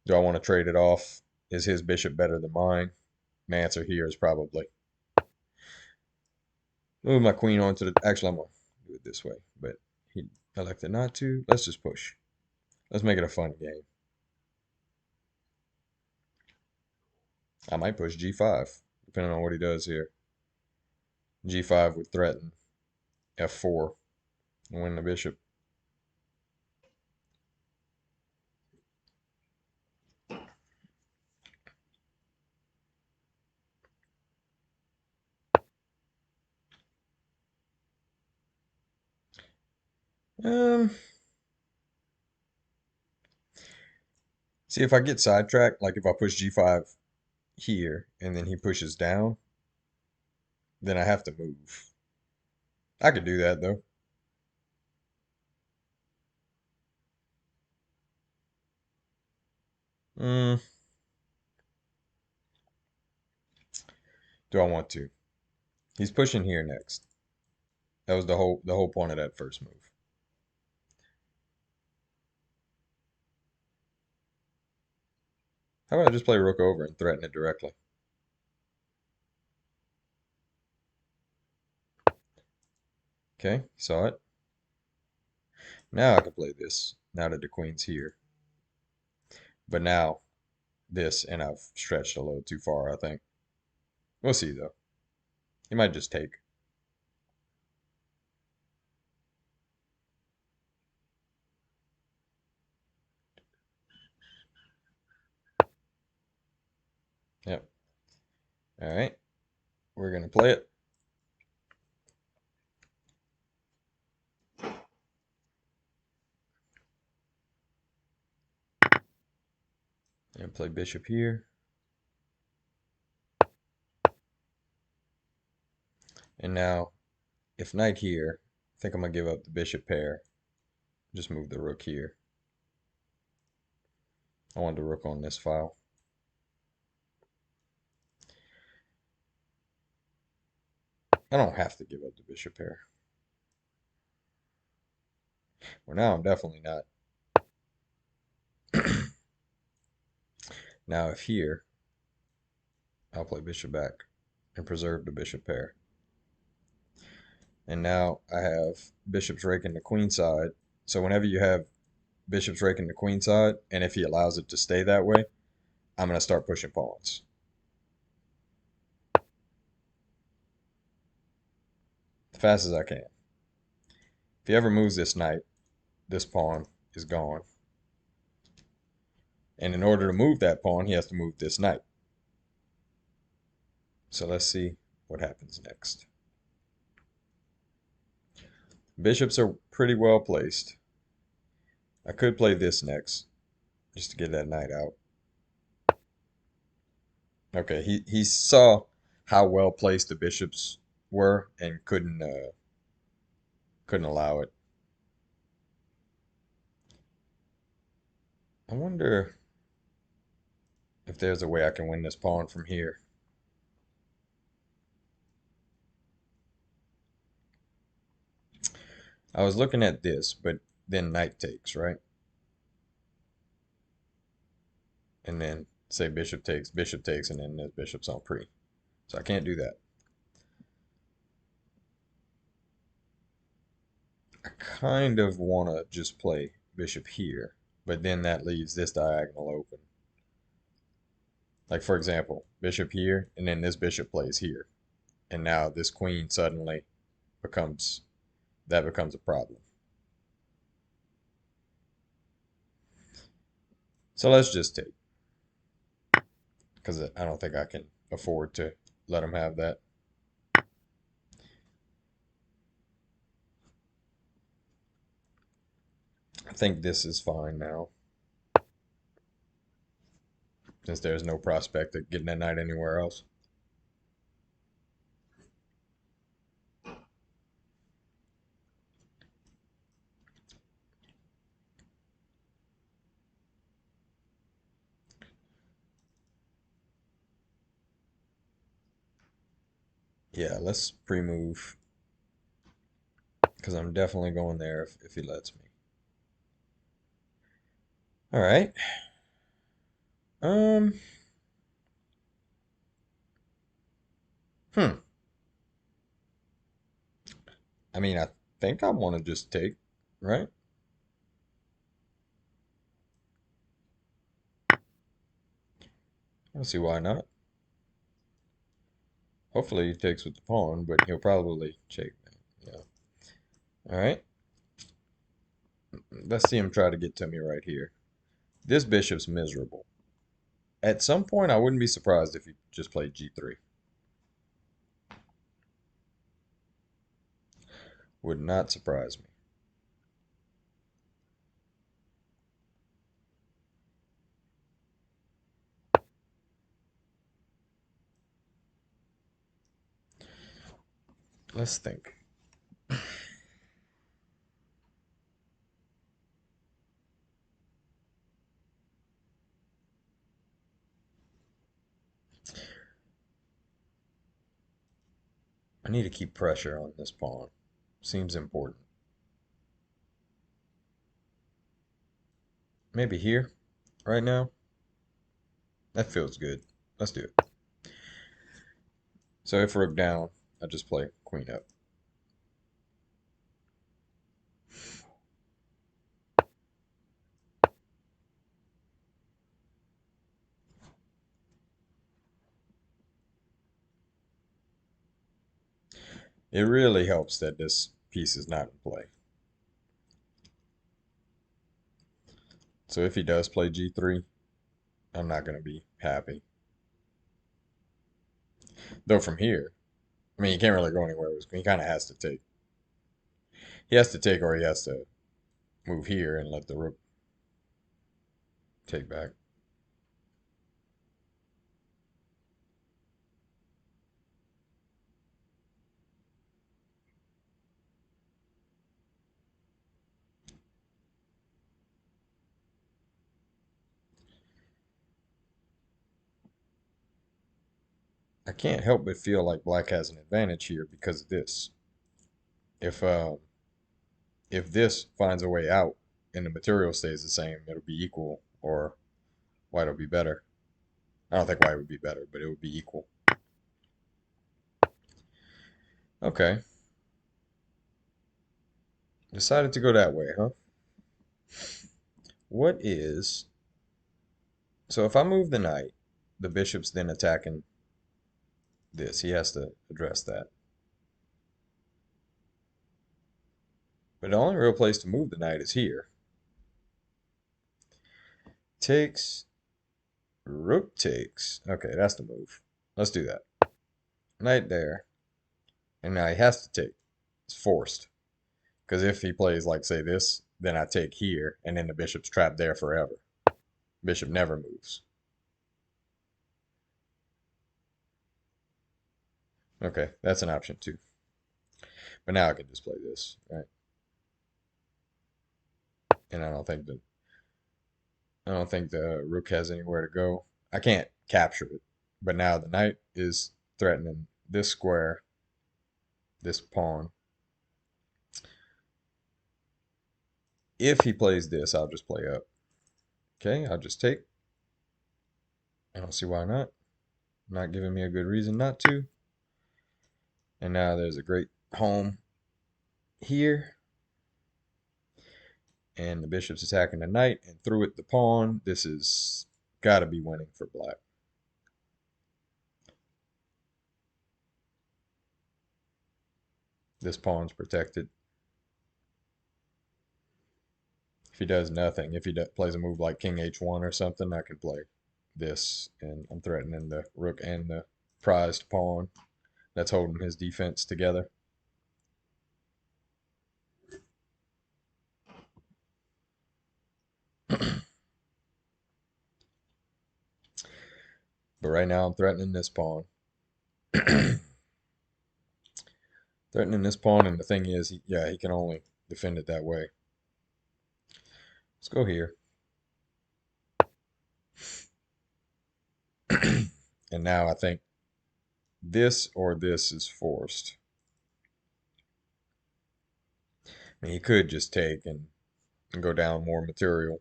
Do I want to trade it off? Is his bishop better than mine? The answer here is probably. Move my queen onto the. Actually, I'm gonna do it this way, but he elected not to. Let's just push. Let's make it a fun game. I might push g5, depending on what he does here. G5 would threaten f4 and win the bishop. Um, See, if I get sidetracked, like if I push G5 here and then he pushes down, then I have to move. I could do that though. Mm, do I want to? He's pushing here next. That was the whole point of that first move. How about I just play rook over and threaten it directly? Okay, saw it. Now I can play this, now that the queen's here. But now this, and I've stretched a little too far, I think. We'll see though. He might just take. Yep. All right. We're gonna play it. And play bishop here. And now, if knight here, I think I'm gonna give up the bishop pair. Just move the rook here. I want the rook on this file. I don't have to give up the bishop pair. Well, now I'm definitely not. Now, if here, I'll play bishop back and preserve the bishop pair. And now I have bishops raking the queen side. So whenever you have bishops raking the queen side, and if he allows it to stay that way, I'm going to start pushing pawns. As fast as I can. If he ever moves this knight, this pawn is gone. And in order to move that pawn, he has to move this knight. So let's see what happens next. Bishops are pretty well placed. I could play this next, just to get that knight out. Okay, he saw how well placed the bishops were and couldn't allow it. I wonder if there's a way I can win this pawn from here. I was looking at this, but then knight takes, right? And then say bishop takes, and then there's bishops on pre. So I can't do that. I kind of want to just play bishop here, but then that leaves this diagonal open. Like for example, bishop here, and then this bishop plays here. And now this queen suddenly becomes a problem. So let's just take, because I don't think I can afford to let him have that. I think this is fine now, since there's no prospect of getting that knight anywhere else. Yeah, let's pre-move, because I'm definitely going there if he lets me. All right. Um. Hmm. I mean, I think I want to just take, right? I don't see why not. Hopefully he takes with the pawn, but he'll probably check. Yeah. All right. Let's see him try to get to me right here. This bishop's miserable. At some point, I wouldn't be surprised if he just played g3. Would not surprise me. Let's think. I need to keep pressure on this pawn. Seems important. Maybe here, right now. That feels good. Let's do it. So if rook down, I just play queen up. It really helps that this piece is not in play. So if he does play g3, I'm not going to be happy. Though from here, I mean, he can't really go anywhere. He kind of has to take. He has to take or he has to move here and let the rook take back. I can't help but feel like black has an advantage here because of this. If if this finds a way out and the material stays the same, it'll be equal, or white will be better. I don't think white would be better, but it would be equal. Okay. Decided to go that way, huh? What is... So if I move the knight, the bishop's then attacking this. He has to address that. But the only real place to move the knight is here. Takes, rook takes. Okay, that's the move. Let's do that. Knight there. And now he has to take. It's forced. Because if he plays like, say, this, then I take here, and then the bishop's trapped there forever. Bishop never moves. Okay, that's an option too. But now I can just play this, right? And I don't think the rook has anywhere to go. I can't capture it. But now the knight is threatening this square, this pawn. If he plays this, I'll just play up. Okay, I'll just take. I don't see why not. Not giving me a good reason not to. And now there's a great home here. And the bishop's attacking the knight, and through it the pawn. This is got to be winning for black. This pawn's protected. If he does nothing, if he plays a move like king h1 or something, I can play this, and I'm threatening the rook and the prized pawn that's holding his defense together. But right now I'm threatening this pawn. Threatening this pawn, and the thing is, he can only defend it that way. Let's go here. And now I think this or this is forced. I mean, he could just take and go down more material.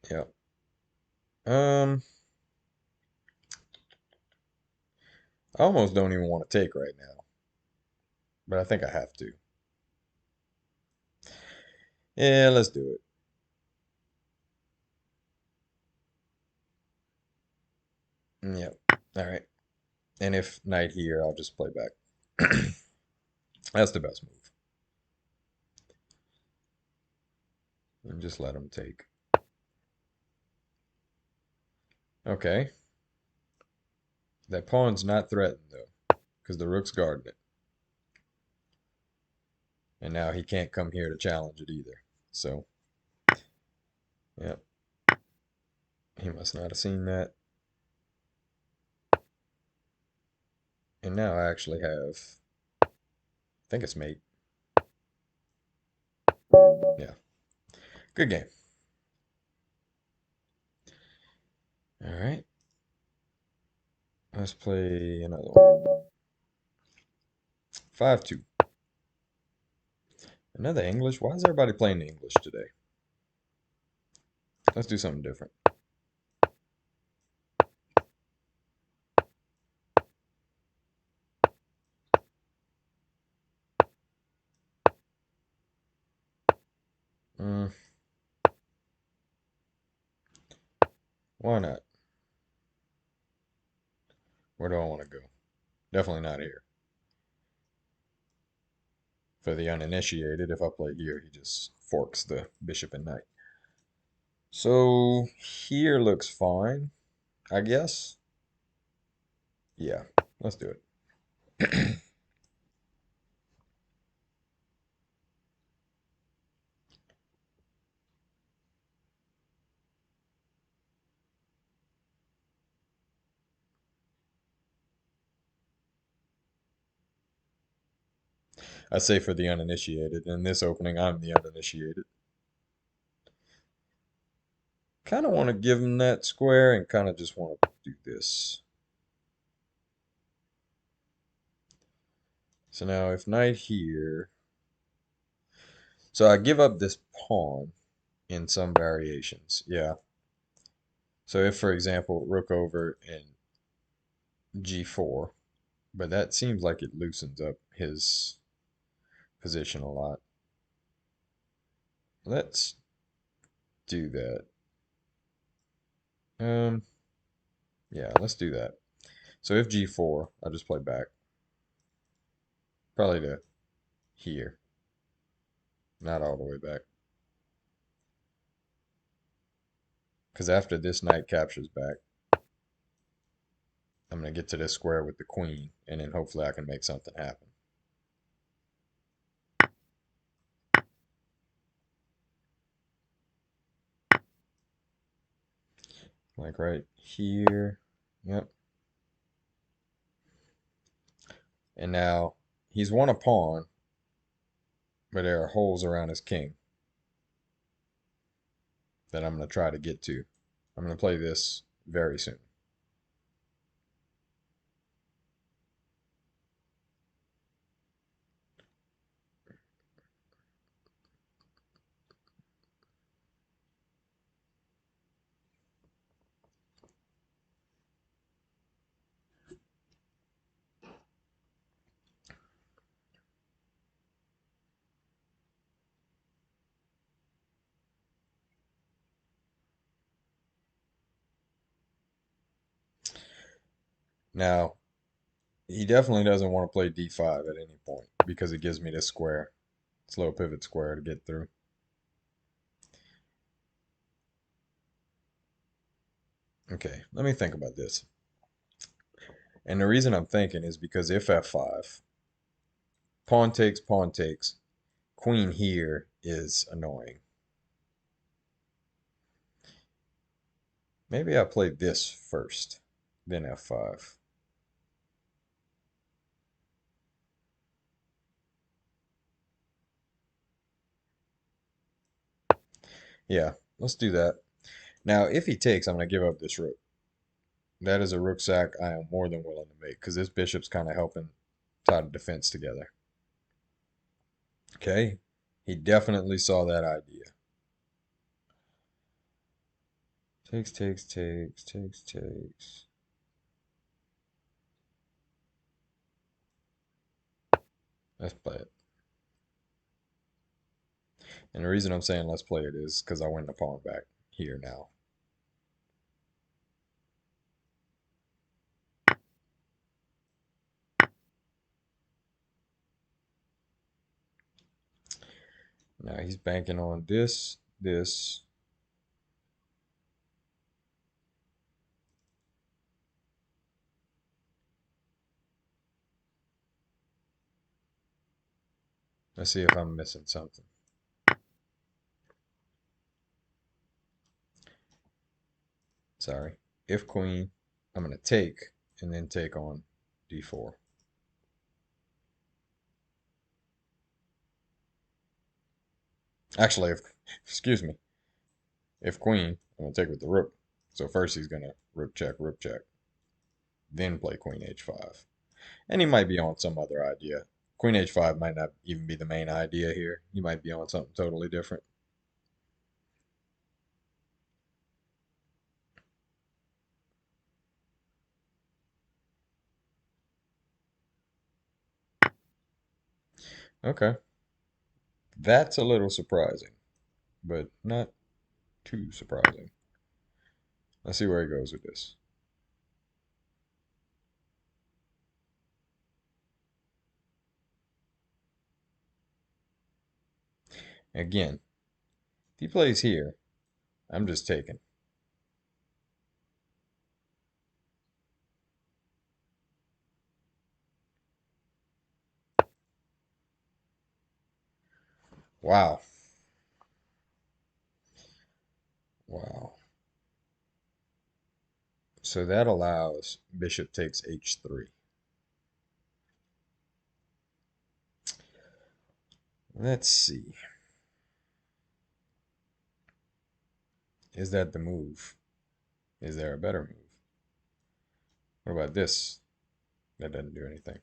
Yeah. I almost don't even want to take right now, but I think I have to. Yeah, let's do it. Yep. All right. And if knight here, I'll just play back. That's the best move. And just let him take. Okay. That pawn's not threatened, though, because the rook's guarding it. And now he can't come here to challenge it either. So, yeah. He must not have seen that. And now I actually have, I think it's mate. Yeah, good game. All right, let's play another one. 5-2. Another English? Why is everybody playing the English today? Let's do something different. Mm, why not? Where do I want to go? Definitely not here. For the uninitiated, if I play here, he just forks the bishop and knight. So here looks fine, I guess. Yeah, let's do it. I say for the uninitiated. In this opening, I'm the uninitiated. Kind of want to give him that square and kind of just want to do this. So now if knight here, so I give up this pawn in some variations. Yeah. So if, for example, rook over and g4, but that seems like it loosens up his position a lot. Let's do that. Yeah, let's do that. So if g4, I'll just play back. Probably to here. Not all the way back. Because after this knight captures back, I'm going to get to this square with the queen, and then hopefully I can make something happen. Like right here. Yep. And now he's won a pawn, but there are holes around his king that I'm going to try to get to. I'm going to play this very soon. Now, he definitely doesn't want to play d5 at any point because it gives me this square, slow pivot square to get through. Okay, let me think about this. And the reason I'm thinking is because if f5, pawn takes, queen here is annoying. Maybe I play this first, then f5. Yeah, let's do that. Now, if he takes, I'm going to give up this rook. That is a rook sack I am more than willing to make because this bishop's kind of helping tie the defense together. Okay, he definitely saw that idea. Takes, takes, takes, takes, takes. Let's play it. And the reason I'm saying let's play it is because I win the pawn back here now. Now he's banking on this, this. Let's see if I'm missing something. Sorry. If queen, I'm going to take and then take on d4. Actually, if excuse me, if queen, I'm gonna take with the rook. So first he's gonna rook check, then play queen h5. And he might be on some other idea. Queen h5 might not even be the main idea here. He might be on something totally different. Okay, that's a little surprising, but not too surprising. Let's see where he goes with this. Again, if he plays here, I'm just taking. Wow. Wow. So that allows bishop takes h3. Let's see. Is that the move? Is there a better move? What about this? That doesn't do anything.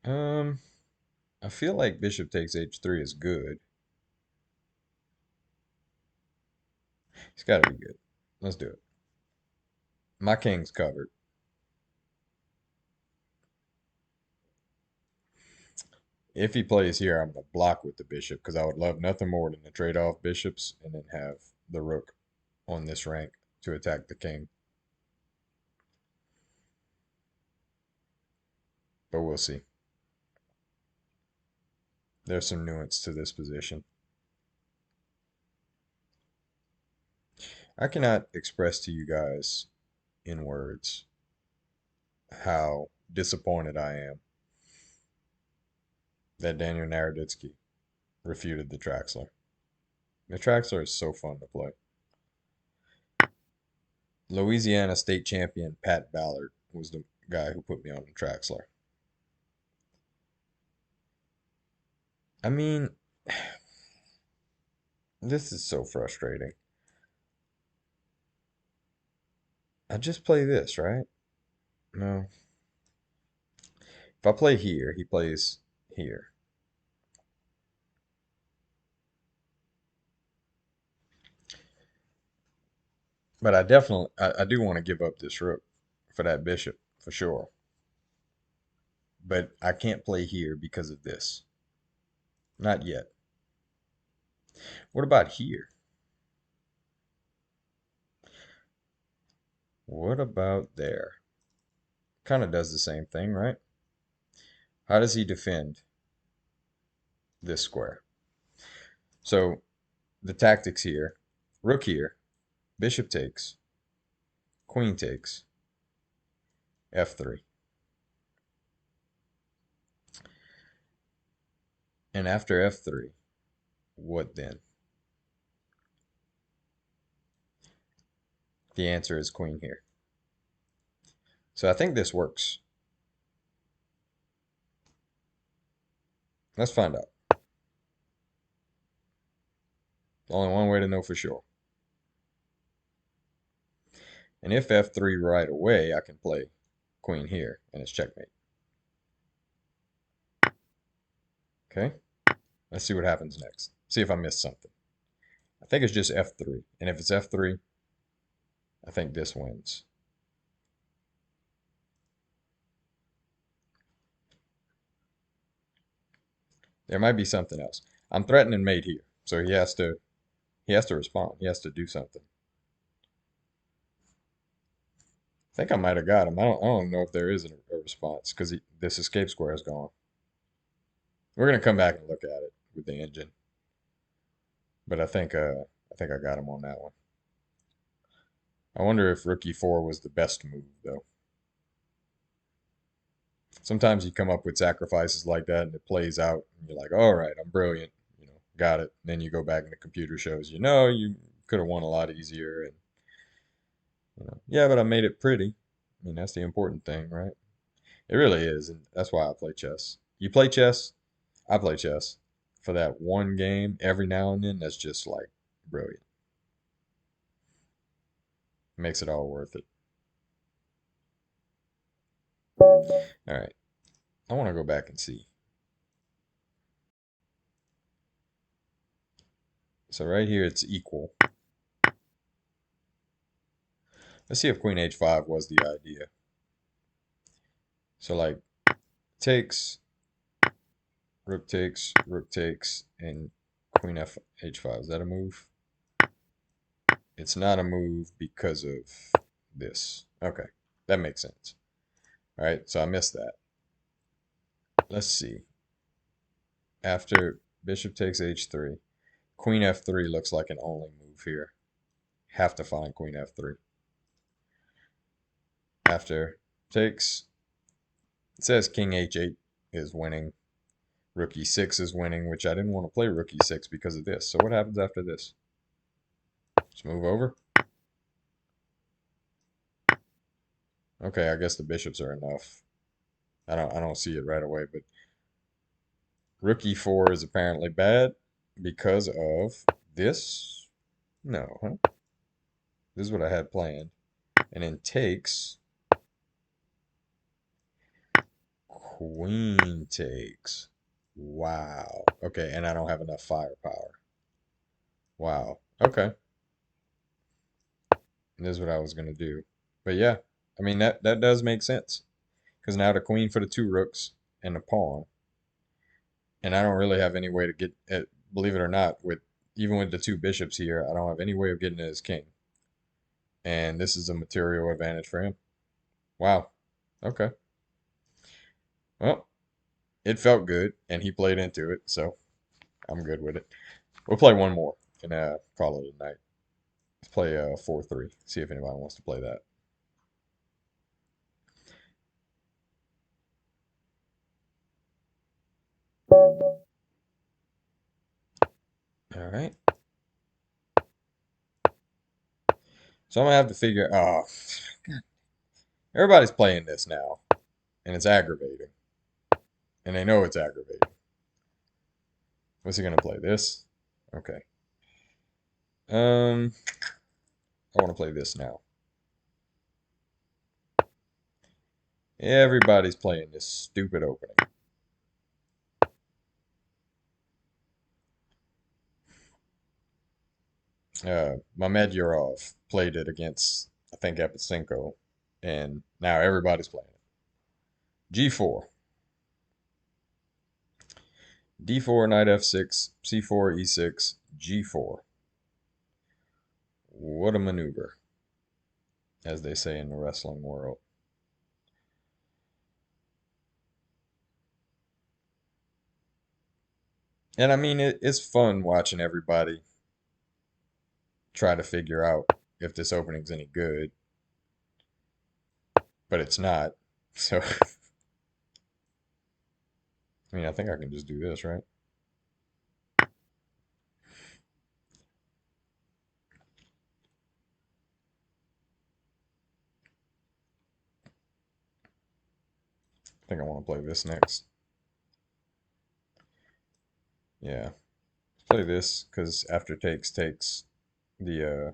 Um, I feel like bishop takes h3 is good. It's got to be good. Let's do it. My king's covered. If he plays here, I'm going to block with the bishop because I would love nothing more than to trade off bishops and then have the rook on this rank to attack the king. But we'll see. There's some nuance to this position. I cannot express to you guys in words how disappointed I am that Daniel Naroditsky refuted the Traxler. The Traxler is so fun to play. Louisiana state champion Pat Ballard was the guy who put me on the Traxler. I mean, this is so frustrating. I just play this, right? No. If I play here, he plays here. But I do want to give up this rook for that bishop, for sure. But I can't play here because of this. Not yet. What about here? What about there? Kind of does the same thing, right? How does he defend this square? So the tactics here, rook here, bishop takes, queen takes, f3. And after f3, what then? The answer is queen here. So I think this works. Let's find out. Only one way to know for sure. And if f3 right away, I can play queen here, and it's checkmate. Okay? Let's see what happens next. See if I missed something. I think it's just f3. And if it's f3, I think this wins. There might be something else. I'm threatening mate here, so he has to respond. He has to do something. I think I might have got him. I don't know if there is a response because this escape square is gone. We're gonna come back and look at it with the engine, but I think I got him on that one. I wonder if rook e4 was the best move though. Sometimes you come up with sacrifices like that and it plays out, and you're like, all right, I'm brilliant, got it. And then you go back and the computer shows you, no, you could have won a lot easier, and yeah, but I made it pretty. I mean, that's the important thing, right? It really is, and that's why I play chess. You play chess, I play chess. for that one game every now and then, that's just like brilliant. Makes it all worth it. All right. I want to go back and see. So right here it's equal. Let's see if Queen H5 was the idea. So like takes, rook takes, and Queen F H5. Is that a move? It's not a move because of this. Okay, that makes sense. All right, so I missed that. Let's see. After bishop takes H3, Queen F3 looks like an only move here. Have to find Queen F3. After takes, it says King H8 is winning. Rook E6 is winning, which I didn't want to play Rook E6 because of this. So what happens after this? Just move over. Okay, I guess the bishops are enough. I don't see it right away, but Rook E4 is apparently bad because of this. No, huh? This is what I had planned. And then takes. Queen takes. Wow. Okay, and I don't have enough firepower. Wow. Okay. And this is what I was going to do. But yeah, I mean, that does make sense. Because now the queen for the two rooks and the pawn. And I don't really have any way to get it, believe it or not, with even with the two bishops here, I don't have any way of getting to his king. And this is a material advantage for him. Wow. Okay. Well, it felt good, and he played into it, so I'm good with it. We'll play one more and call it a night. Let's play 4-3. See if anybody wants to play that. All right. So I'm gonna have to figure. Oh, everybody's playing this now, and it's aggravating, and they know it's aggravating. What's he gonna play? This? Okay. I want to play this now. Everybody's playing this stupid opening. Mamedyarov played it against, I think, Episenko, and now everybody's playing it. G4. D4, knight F6, C4, E6, G4. What a maneuver, as they say in the wrestling world. And I mean, it's fun watching everybody try to figure out if this opening's any good, but it's not. So, I mean, I think I can just do this, right? I think I want to play this next. Yeah, let's play this because after takes the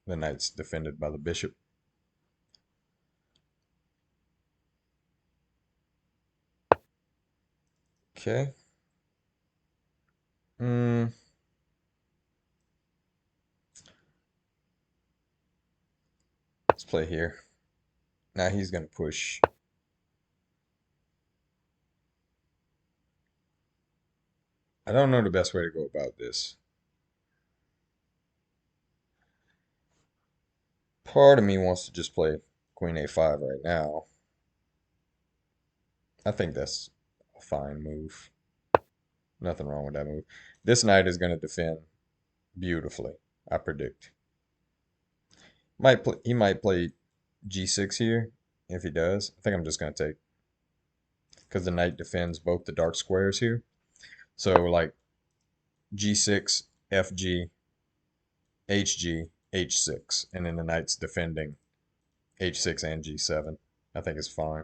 knight's defended by the bishop. Okay. Let's play here. Now he's gonna push. I don't know the best way to go about this. Part of me wants to just play Queen A5 right now. I think that's a fine move. Nothing wrong with that move. This knight is going to defend beautifully, I predict. He might play G6 here. If he does, I think I'm just going to take. Because the knight defends both the dark squares here. So like G6, FG, HG, H6. And then the knight's defending H6 and G7. I think it's fine.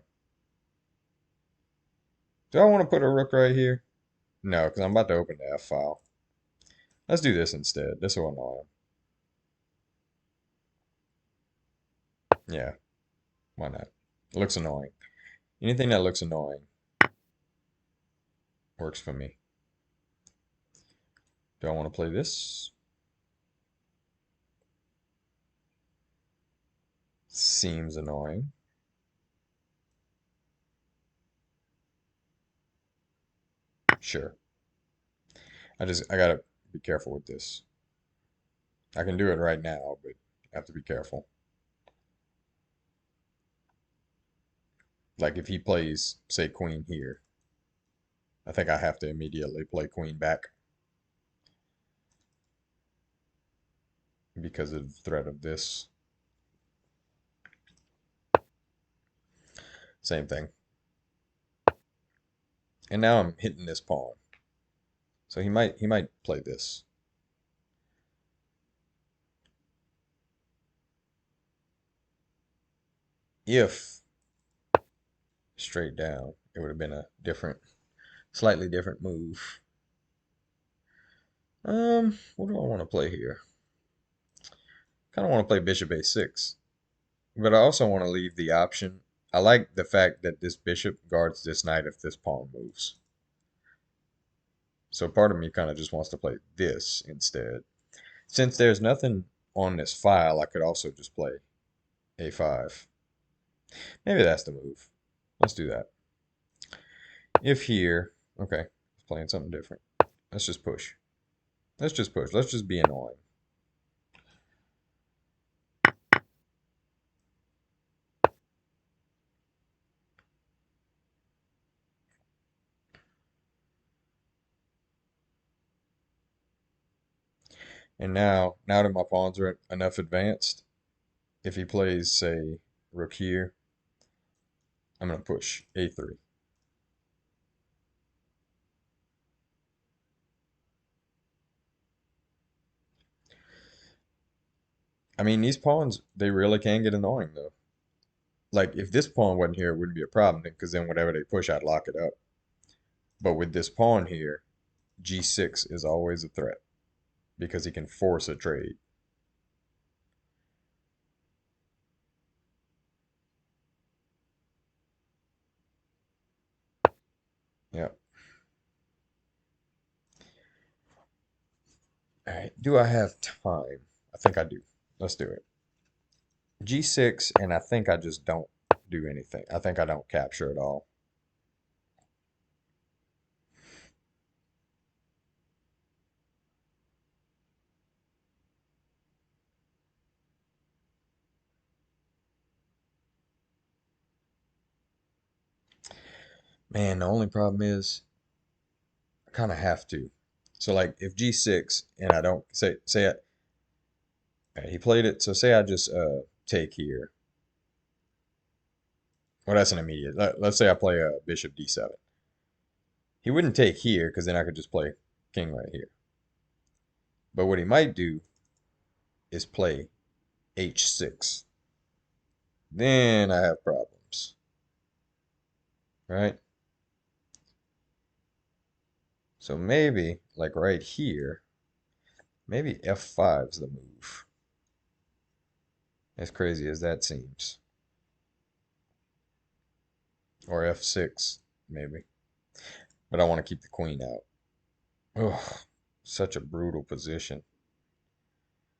Do I want to put a rook right here? No, because I'm about to open the F file. Let's do this instead. This will annoy him. Yeah, why not? It looks annoying. Anything that looks annoying works for me. Do I want to play this? Seems annoying. Sure. I gotta be careful with this. I can do it right now, but I have to be careful. Like if he plays, say, queen here, I think I have to immediately play queen back because of the threat of this. Same thing. And now I'm hitting this pawn. So he might play this. If straight down, it would have been a slightly different move. What do I want to play here? Kind of want to play bishop a6, but I also want to leave the option. I like the fact that this bishop guards this knight if this pawn moves. So part of me kind of just wants to play this instead. Since there's nothing on this file, I could also just play a5. Maybe that's the move. Let's do that. If here, okay, it's playing something different. Let's just push. Let's just push. Let's just be annoying. And now that my pawns are enough advanced, if he plays, say, rook here, I'm going to push a3. I mean, these pawns, they really can get annoying, though. Like, if this pawn wasn't here, it wouldn't be a problem, because then whatever they push, I'd lock it up. But with this pawn here, g6 is always a threat, because he can force a trade. Yep. All right, do I have time? I think I do. Let's do it. G6, and I think I just don't do anything. I think I don't capture at all. Man, the only problem is I kind of have to. So like if G6 and I don't he played it. So say I just take here. Well, that's an immediate. Let's say I play a bishop D7. He wouldn't take here because then I could just play king right here. But what he might do is play H6. Then I have problems, right? So maybe like right here, maybe F5 is the move. As crazy as that seems. Or F6, maybe. But I want to keep the queen out. Ugh, such a brutal position.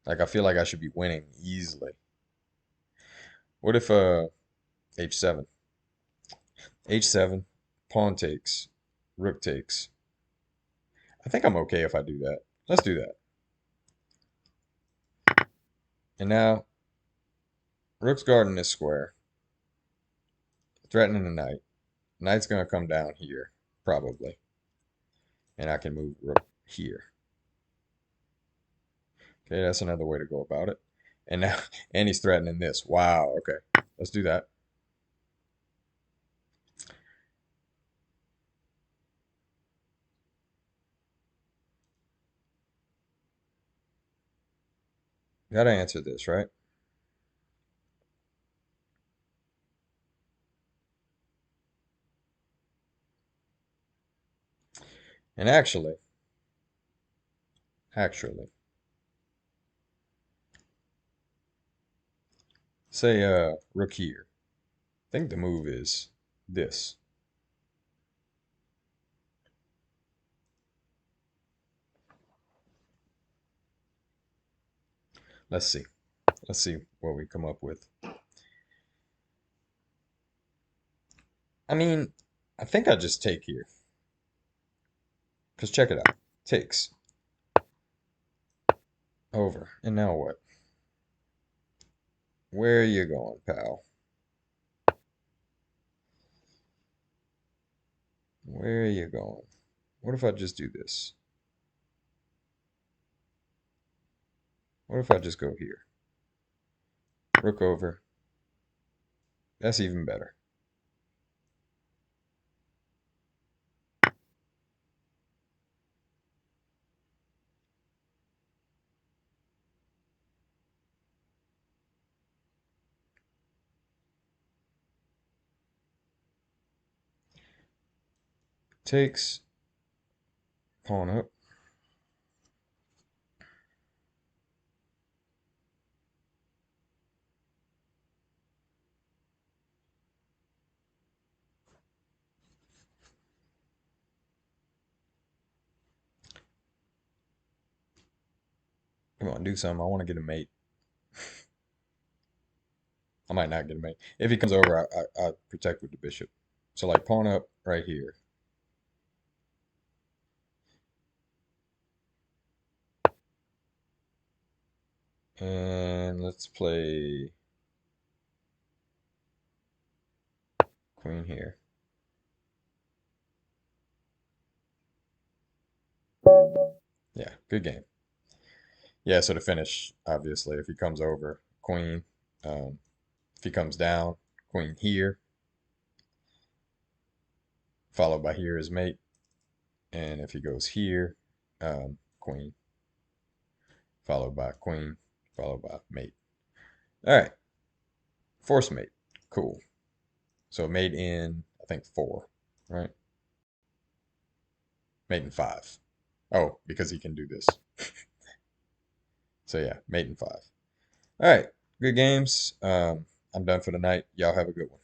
Like I feel like I should be winning easily. What if H7? H7, pawn takes, rook takes. I think I'm okay if I do that. Let's do that. And now, rook's guarding this square, threatening the knight. Knight's gonna come down here, probably. And I can move rook here. Okay, that's another way to go about it. And now, and he's threatening this. Wow, okay. Let's do that. Gotta answer this, right? And actually, say rook here. I think the move is this. Let's see. Let's see what we come up with. I mean, I think I just take here. Because check it out. Takes. Over. And now what? Where are you going, pal? Where are you going? What if I just do this? What if I just go here? Rook over. That's even better. Takes. Pawn up. Come on, do something. I want to get a mate. I might not get a mate. If he comes over, I protect with the bishop. So like pawn up right here. And let's play queen here. Yeah, good game. Yeah, so to finish, obviously, if he comes over, queen. If he comes down, queen here, followed by here is mate. And if he goes here, queen, followed by queen, followed by mate. All right, force mate. Cool. So mate in, I think, 4, right? Mate in 5. Oh, because he can do this. So yeah, mate in 5. All right, good games. I'm done for the night. Y'all have a good one.